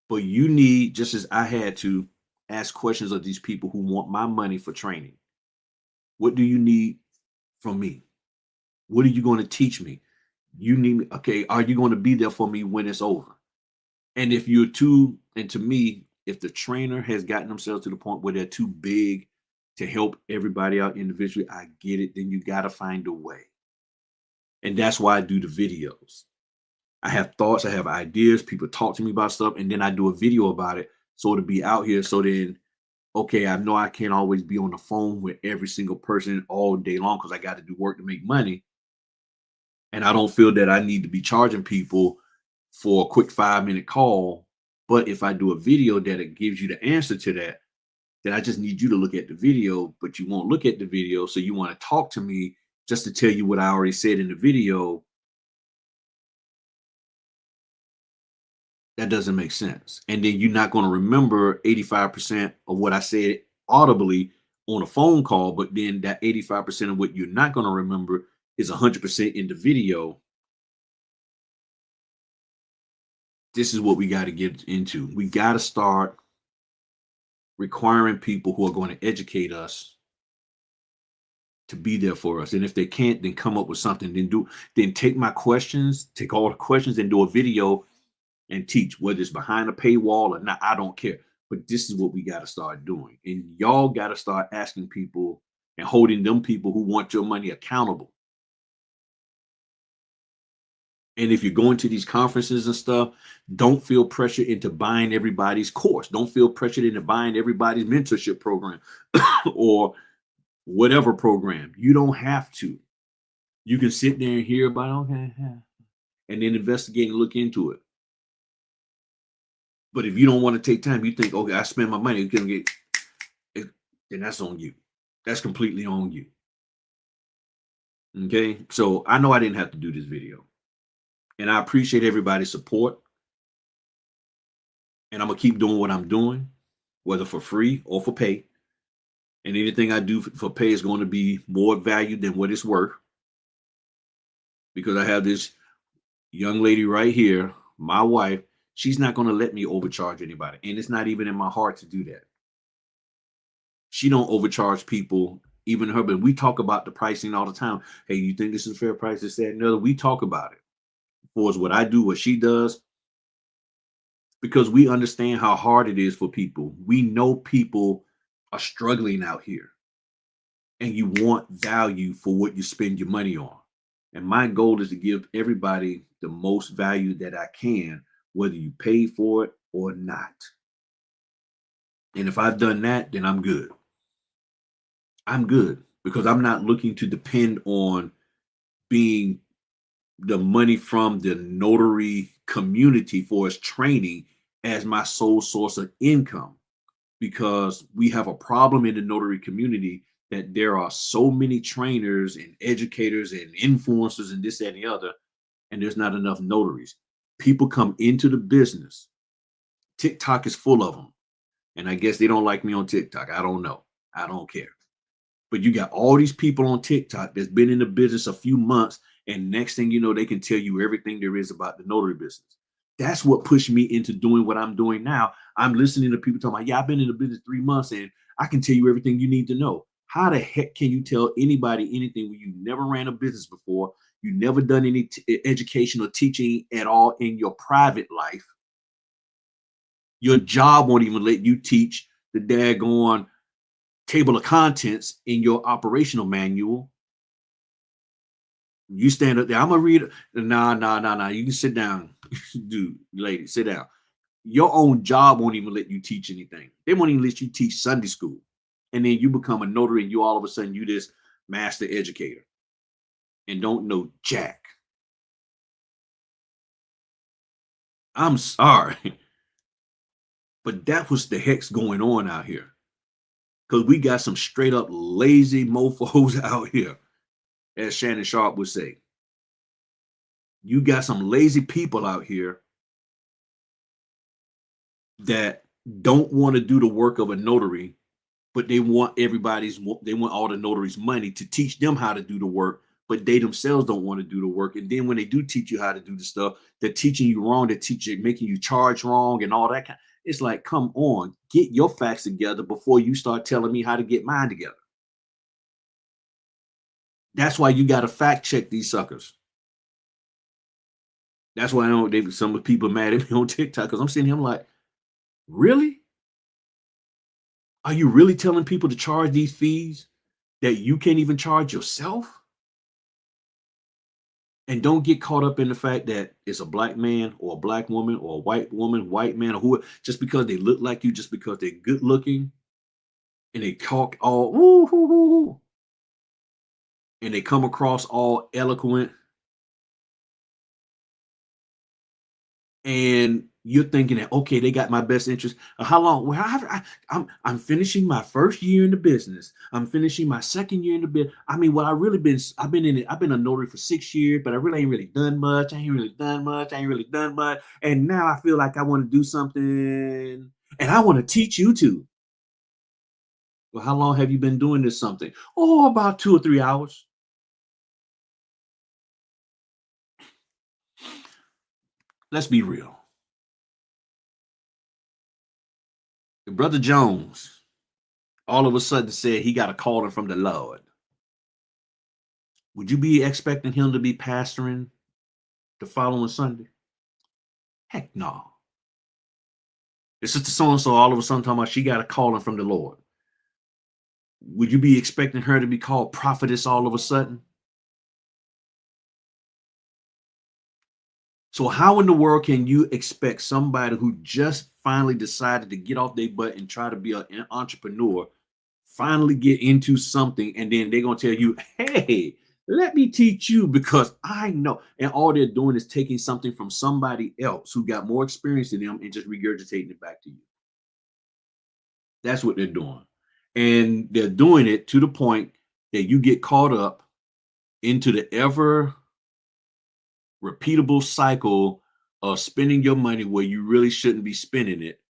But you need, just as I had to, ask questions of these people who want my money for training. What do you need from me? What are you going to teach me? You need me. Okay, are you going to be there for me when it's over? And if you're too, and to me, if the trainer has gotten themselves to the point where they're too big to help everybody out individually, I get it. Then you got to find a way. And that's why I do the videos. I have thoughts, I have ideas, people talk to me about stuff, and then I do a video about it. So to be out here, so then, okay, I know I can't always be on the phone with every single person all day long because I got to do work to make money. And I don't feel that I need to be charging people for a quick 5-minute call. But if I do a video that it gives you the answer to that, then I just need you to look at the video, but you won't look at the video. So you want to talk to me just to tell you what I already said in the video. That doesn't make sense. And then you're not going to remember 85% of what I said audibly on a phone call, but then that 85% of what you're not going to remember is 100% in the video. This is what we got to get into. We got to start requiring people who are going to educate us to be there for us. And if they can't, then come up with something. Then take my questions, take all the questions and do a video and teach, whether it's behind a paywall or not. I don't care. But this is what we got to start doing. And y'all got to start asking people and holding them people who want your money accountable. And if you're going to these conferences and stuff, don't feel pressure into buying everybody's course. Don't feel pressured into buying everybody's mentorship program or whatever program. You don't have to. You can sit there and hear about, okay, and then investigate and look into it. But if you don't want to take time, you think, okay, I spend my money, then that's on you. That's completely on you. Okay. So I know I didn't have to do this video. And I appreciate everybody's support. And I'm gonna keep doing what I'm doing, whether for free or for pay. And anything I do for pay is going to be more valued than what it's worth. Because I have this young lady right here, my wife, she's not going to let me overcharge anybody. And it's not even in my heart to do that. She don't overcharge people, even her, but we talk about the pricing all the time. Hey, you think this is a fair price? This, that, and the other. We talk about it. For what I do, what she does, because we understand how hard it is for people. We know people are struggling out here. And you want value for what you spend your money on. And my goal is to give everybody the most value that I can, whether you pay for it or not. And if I've done that, then I'm good. I'm good because I'm not looking to depend on being the money from the notary community for its training as my sole source of income, because we have a problem in the notary community that there are so many trainers and educators and influencers and this, that, and the other, and there's not enough notaries. People come into the business TikTok is full of them. And I guess they don't like me on TikTok. I don't know. I don't care. But you got all these people on TikTok that's been in the business a few months, and next thing you know, they can tell you everything there is about the notary business. That's what pushed me into doing what I'm doing now. I'm listening to people talking about, yeah, I've been in the business 3 months and I can tell you everything you need to know. How the heck can you tell anybody anything when you never ran a business before? You never done any education or teaching at all in your private life. Your job won't even let you teach the daggone table of contents in your operational manual. You stand up there. I'm gonna read it. Nah. You can sit down, dude, lady, sit down. Your own job won't even let you teach anything. They won't even let you teach Sunday school. And then you become a notary, and you all of a sudden you this master educator and don't know jack. I'm sorry, but that was the heck's going on out here. Because we got some straight up lazy mofos out here, as Shannon Sharp would say. You got some lazy people out here that don't want to do the work of a notary, but they want all the notaries' money to teach them how to do the work, but they themselves don't want to do the work. And then when they do teach you how to do the stuff, they're teaching you wrong, making you charge wrong and all that kind. It's like, come on, get your facts together before you start telling me how to get mine together. That's why you got to fact check these suckers. That's why I know some people mad at me on TikTok because I'm sitting here, I'm like, really? Are you really telling people to charge these fees that you can't even charge yourself? And don't get caught up in the fact that it's a black man or a black woman or a white woman, white man, or who, just because they look like you, just because they're good looking and they talk all, ooh, and they come across all eloquent, and you're thinking that, okay, they got my best interest. How long? Well, I'm finishing my first year in the business. I'm finishing my second year in the business. I mean, what I've been in it. I've been a notary for 6 years, but I really ain't really done much. I ain't really done much. And now I feel like I want to do something, and I want to teach you too. Well, how long have you been doing this something? Oh, about 2 or 3 hours. Let's be real. The brother Jones all of a sudden said he got a calling from the Lord. Would you be expecting him to be pastoring the following Sunday? Heck no. It's just so and so all of a sudden talking about she got a calling from the Lord. Would you be expecting her to be called prophetess all of a sudden? So how in the world can you expect somebody who just finally decided to get off their butt and try to be an entrepreneur, finally get into something, and then they're going to tell you, hey, let me teach you because I know. And all they're doing is taking something from somebody else who got more experience than them and just regurgitating it back to you. That's what they're doing. And they're doing it to the point that you get caught up into the ever repeatable cycle of spending your money where you really shouldn't be spending it.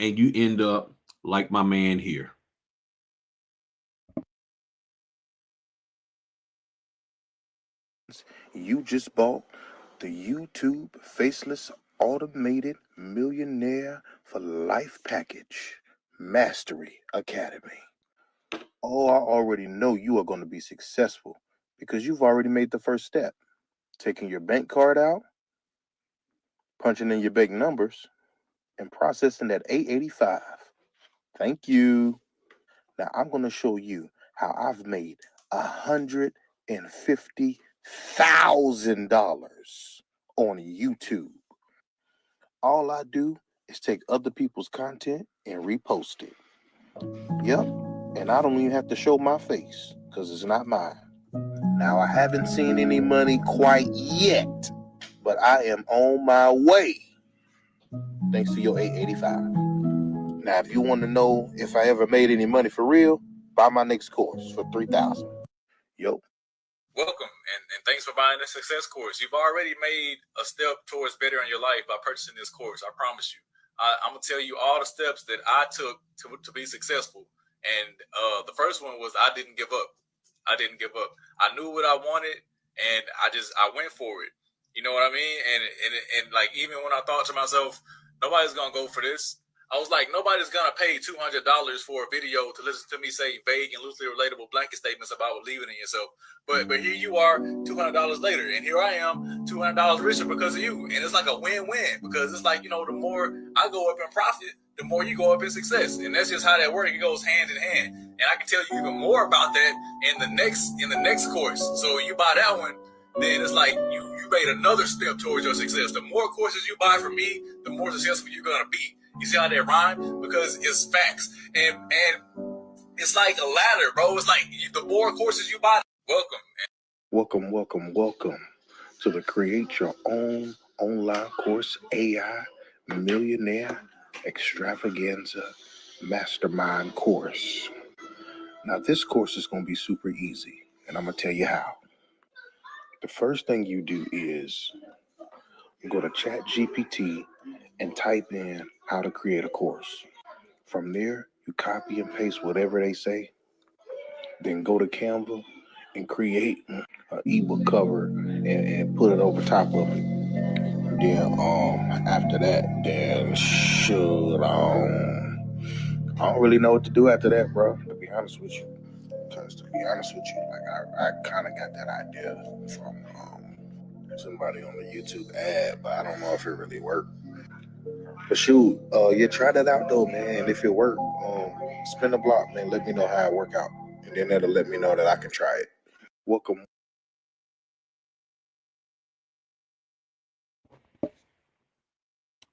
And you end up like my man here. You just bought the YouTube Faceless Automated Millionaire for Life Package Mastery Academy. Oh, I already know you are going to be successful because you've already made the first step. Taking your bank card out, punching in your bank numbers, and processing that 885. Thank you. Now I'm going to show you how I've made $150,000 on YouTube. All I do is take other people's content and repost it. Yep, and I don't even have to show my face because it's not mine. Now I haven't seen any money quite yet, but I am on my way thanks to your 885. Now, if you want to know if I ever made any money for real, buy my next course for $3,000. Yo. Welcome and thanks for buying the success course. You've already made a step towards better in your life by purchasing this course. I promise you. I'm gonna tell you all the steps that I took to be successful. And the first one was I didn't give up. I didn't give up. I knew what I wanted, and I went for it. You know what I mean? And like, even when I thought to myself, nobody's gonna go for this, I was like, nobody's gonna pay $200 for a video to listen to me say vague and loosely relatable blanket statements about believing in yourself. But here you are, $200 later, and here I am, $200 richer because of you. And it's like a win-win, because it's like, you know, the more I go up in profit, the more you go up in success, and that's just how that works. It goes hand in hand. And I can tell you even more about that in the next course. So you buy that one, then it's like you made another step towards your success. The more courses you buy from me, the more successful you're gonna be. You see how that rhyme? Because it's facts, and it's like a ladder, bro. It's like the more courses you buy, Welcome to the Create Your Own Online Course AI Millionaire Extravaganza Mastermind course. Now, this course is going to be super easy, and I'm going to tell you how. The first thing you do is go to ChatGPT and type in how to create a course. From there, you copy and paste whatever they say. Then go to Canva and create an ebook cover and put it over top of it. Then after that, then I don't really know what to do after that, bro, to be honest with you. Because to be honest with you, like I kind of got that idea from somebody on the YouTube ad, but I don't know if it really worked. But shoot, you try that out though, man. And if it worked, spin the block, man. Let me know how it work out, and then that'll let me know that I can try it. Welcome.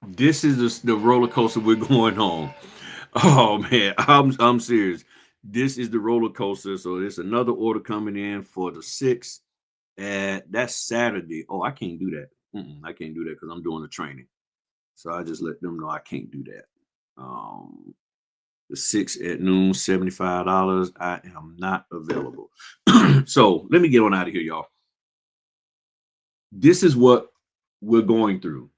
This is the roller coaster we're going on. Oh man, I'm serious. This is the roller coaster. So there's another order coming in for the 6th. That's Saturday. Oh, I can't do that. I can't do that because I'm doing the training. So I just let them know I can't do that. The 6th at noon, $75. I am not available. So let me get on out of here, y'all. This is what we're going through.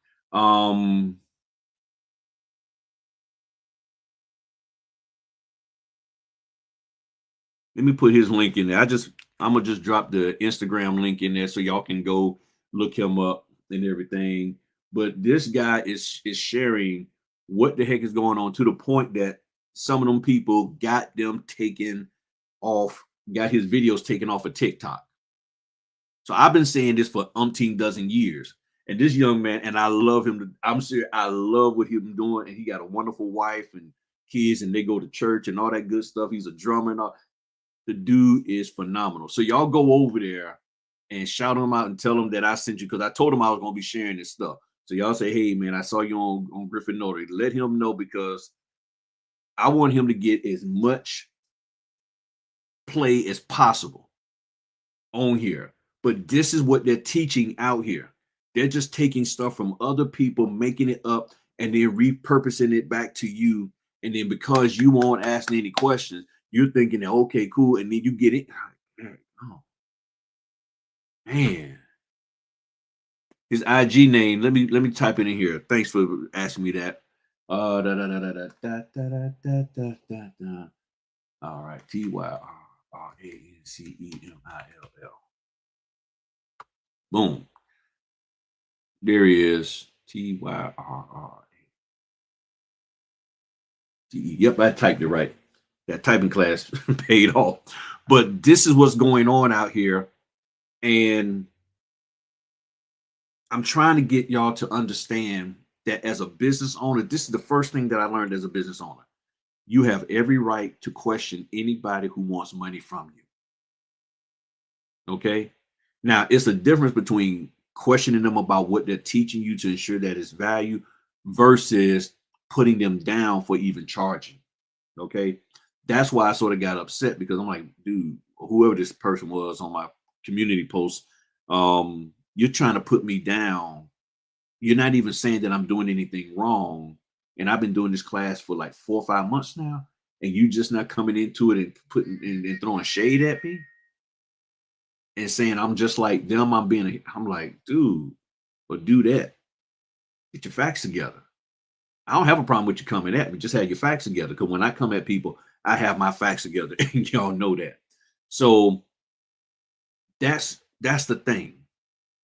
Let me put his link in there. I'm gonna just drop the Instagram link in there so y'all can go look him up and everything. But this guy is sharing what the heck is going on, to the point that some of them people got them taken off, got his videos taken off of TikTok. So I've been saying this for umpteen dozen years. And this young man, and I love him. I'm serious. I love what he's doing. And he got a wonderful wife and kids, and they go to church and all that good stuff. He's a drummer and all. The dude is phenomenal. So y'all go over there and shout him out and tell him that I sent you, because I told him I was going to be sharing this stuff. So y'all say, hey, man, I saw you on Griffin Notary. Let him know, because I want him to get as much play as possible on here. But this is what they're teaching out here. They're just taking stuff from other people, making it up, and then repurposing it back to you. And then because you won't ask any questions, you're thinking that, okay, cool, and then you get it. Oh, man. His IG name, let me type it in here. Thanks for asking me that. All right, TYRRANCEMILL. Boom. There he is. TYRRA. Yep, I typed it right. That typing class paid off. But this is what's going on out here. And I'm trying to get y'all to understand that as a business owner, this is the first thing that I learned as a business owner. You have every right to question anybody who wants money from you. Okay? Now, it's a difference between questioning them about what they're teaching you to ensure that it's value versus putting them down for even charging. Okay? That's why I sort of got upset, because I'm like, dude, whoever this person was on my community post, you're trying to put me down. You're not even saying that I'm doing anything wrong. And I've been doing this class for like 4 or 5 months now. And you just not coming into it and putting and throwing shade at me. and saying I'm just like them. I'm like, dude, but do that. Get your facts together. I don't have a problem with you coming at me. Just have your facts together. Because when I come at people, I have my facts together, and y'all know that. So that's the thing.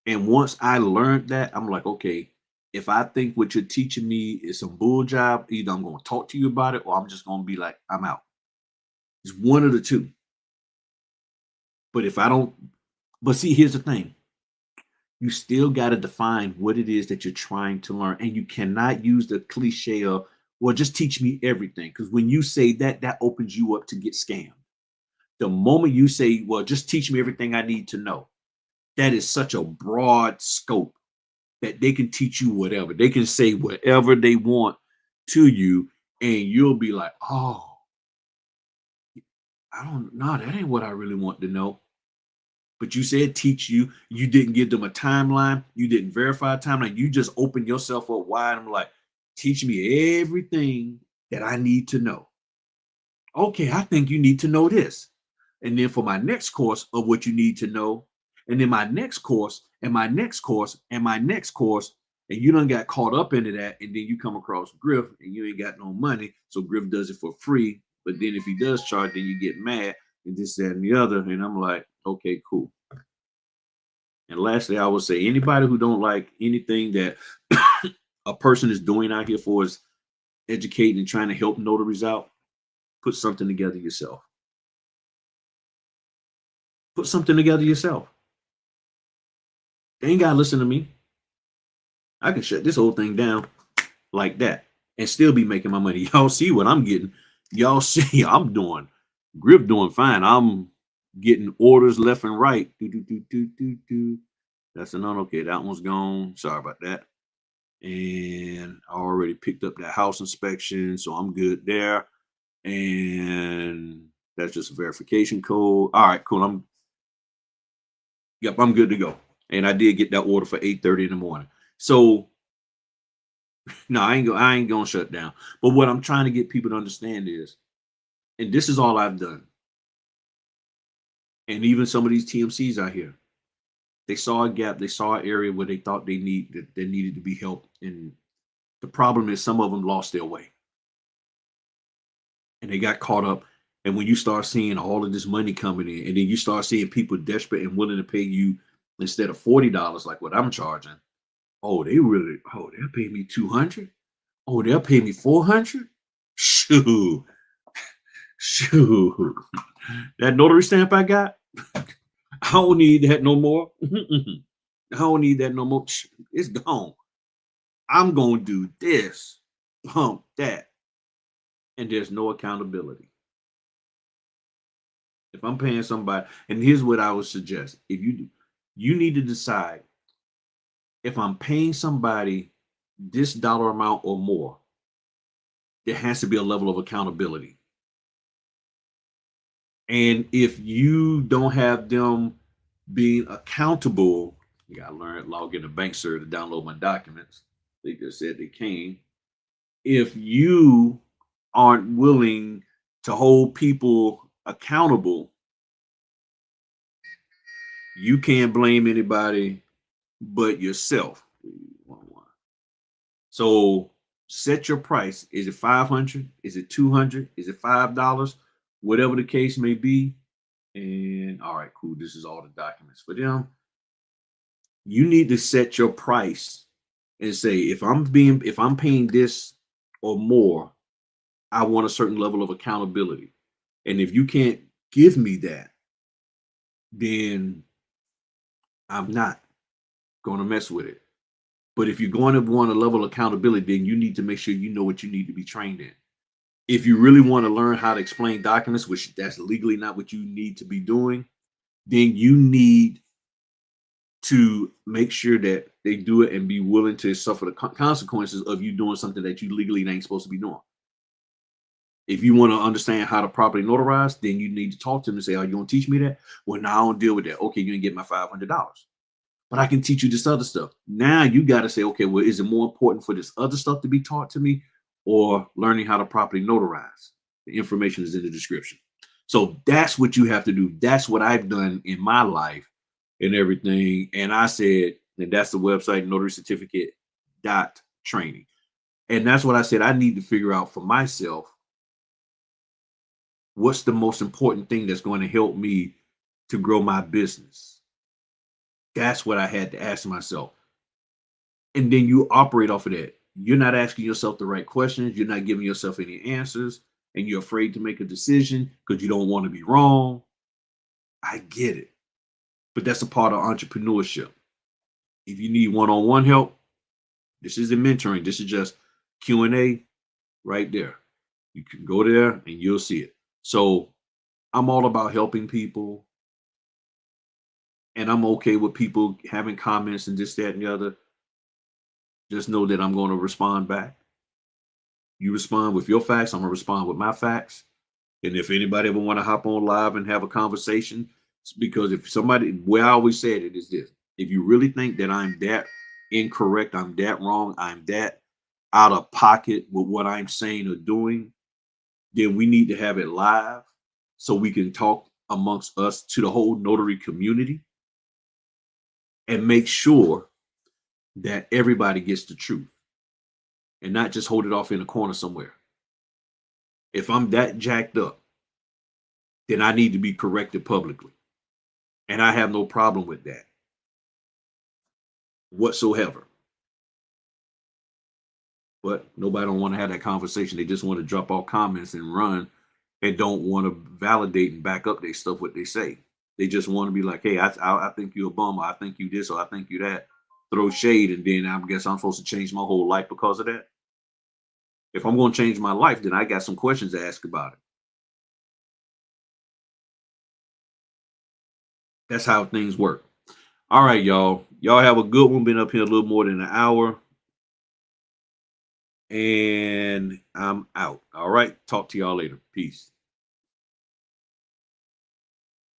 And once I learned that, I'm like, okay, if I think what you're teaching me is some bull job, either I'm going to talk to you about it, or I'm just going to be like, I'm out. It's one of the two. But if I don't, but see, here's the thing. You still got to define what it is that you're trying to learn. And you cannot use the cliche of, well, just teach me everything. Because when you say that, that opens you up to get scammed. The moment you say, well, just teach me everything I need to know, that is such a broad scope that they can teach you whatever. They can say whatever they want to you, and you'll be like, oh, I don't know. That ain't what I really want to know. But you said teach you. You didn't give them a timeline. You didn't verify a timeline. You just opened yourself up wide. I'm like, teach me everything that I need to know. Okay, I think you need to know this. And then for my next course of what you need to know, and then my next course, and my next course, and my next course, and you done got caught up into that, and then you come across Griff, and you ain't got no money, so Griff does it for free. But then if he does charge, then you get mad, and this, that, and the other. And I'm like, okay, cool. And lastly, I would say anybody who don't like anything that a person is doing out here for is educating and trying to help notaries out, put something together yourself. Put something together yourself. They ain't got to listen to me. I can shut this whole thing down like that and still be making my money. Y'all see what I'm getting. Y'all see I'm doing. Grip doing fine. I'm getting orders left and right. That's a none. Okay, that one's gone. Sorry about that. And I already picked up that house inspection, so I'm good there. And that's just a verification code. All right, cool. I'm good to go. And I did get that order for 8:30 in the morning. So no, I ain't gonna shut down. But what I'm trying to get people to understand is, and this is all I've done. And even some of these TMCs out here, they saw a gap, they saw an area where they thought they needed to be helped. And the problem is some of them lost their way. And they got caught up. And when you start seeing all of this money coming in, and then you start seeing people desperate and willing to pay you instead of $40 like what I'm charging, they'll pay me $200. Oh, they'll pay me $400. Shoot. That notary stamp I got, I don't need that no more. I don't need that no more. It's gone. I'm gonna do this, pump that, and there's no accountability. If I'm paying somebody, and here's what I would suggest: if you need to decide if I'm paying somebody this dollar amount or more, there has to be a level of accountability. And if you don't have them being accountable, you gotta learn log in the bank server to download my documents. They just said they can. If you aren't willing to hold people accountable, you can't blame anybody but yourself. So set your price. Is it $500? Is it $200? Is it $5? Whatever the case may be. And all right, cool. This is all the documents for them. You need to set your price and say, if I'm paying this or more, I want a certain level of accountability. And if you can't give me that, then I'm not going to mess with it. But if you're going to want a level of accountability, then you need to make sure you know what you need to be trained in. If you really want to learn how to explain documents, which that's legally not what you need to be doing, then you need to make sure that they do it and be willing to suffer the consequences of you doing something that you legally ain't supposed to be doing. If you want to understand how to properly notarize, then you need to talk to them and say, "Are you going to teach me that?" Well, no, I don't deal with that. Okay, you can get my $500, but I can teach you this other stuff. Now you got to say, okay, well, is it more important for this other stuff to be taught to me or learning how to properly notarize? The information is in the description. So that's what you have to do. That's what I've done in my life and everything. And I said, and that's the website, notary certificate training. And that's what I said. I need to figure out for myself what's the most important thing that's going to help me to grow my business. That's what I had to ask myself. And then you operate off of that. You're not asking yourself the right questions. You're not giving yourself any answers, and you're afraid to make a decision because you don't want to be wrong. I get it. But that's a part of entrepreneurship. If you need one-on-one help, this isn't mentoring. This is just Q&A right there. You can go there and you'll see it. So I'm all about helping people. And I'm okay with people having comments and this, that, and the other. Just know that I'm going to respond back. You respond with your facts, I'm going to respond with my facts. And if anybody ever want to hop on live and have a conversation, it's because if somebody, where I always said it is this: if you really think that I'm that incorrect, I'm that wrong, I'm that out of pocket with what I'm saying or doing, then we need to have it live so we can talk amongst us to the whole notary community and make sure that everybody gets the truth and not just hold it off in a corner somewhere. If I'm that jacked up, then I need to be corrected publicly. And I have no problem with that whatsoever. But nobody don't want to have that conversation. They just want to drop off comments and run and don't want to validate and back up their stuff, what they say. They just want to be like, hey, I think you're a bum, or I think you this, or I think you that. Throw shade, and then I guess I'm supposed to change my whole life because of that. If I'm going to change my life, then I got some questions to ask about it. That's how things work. All right, y'all. Y'all have a good one. Been up here a little more than an hour. And I'm out. All right. Talk to y'all later. Peace.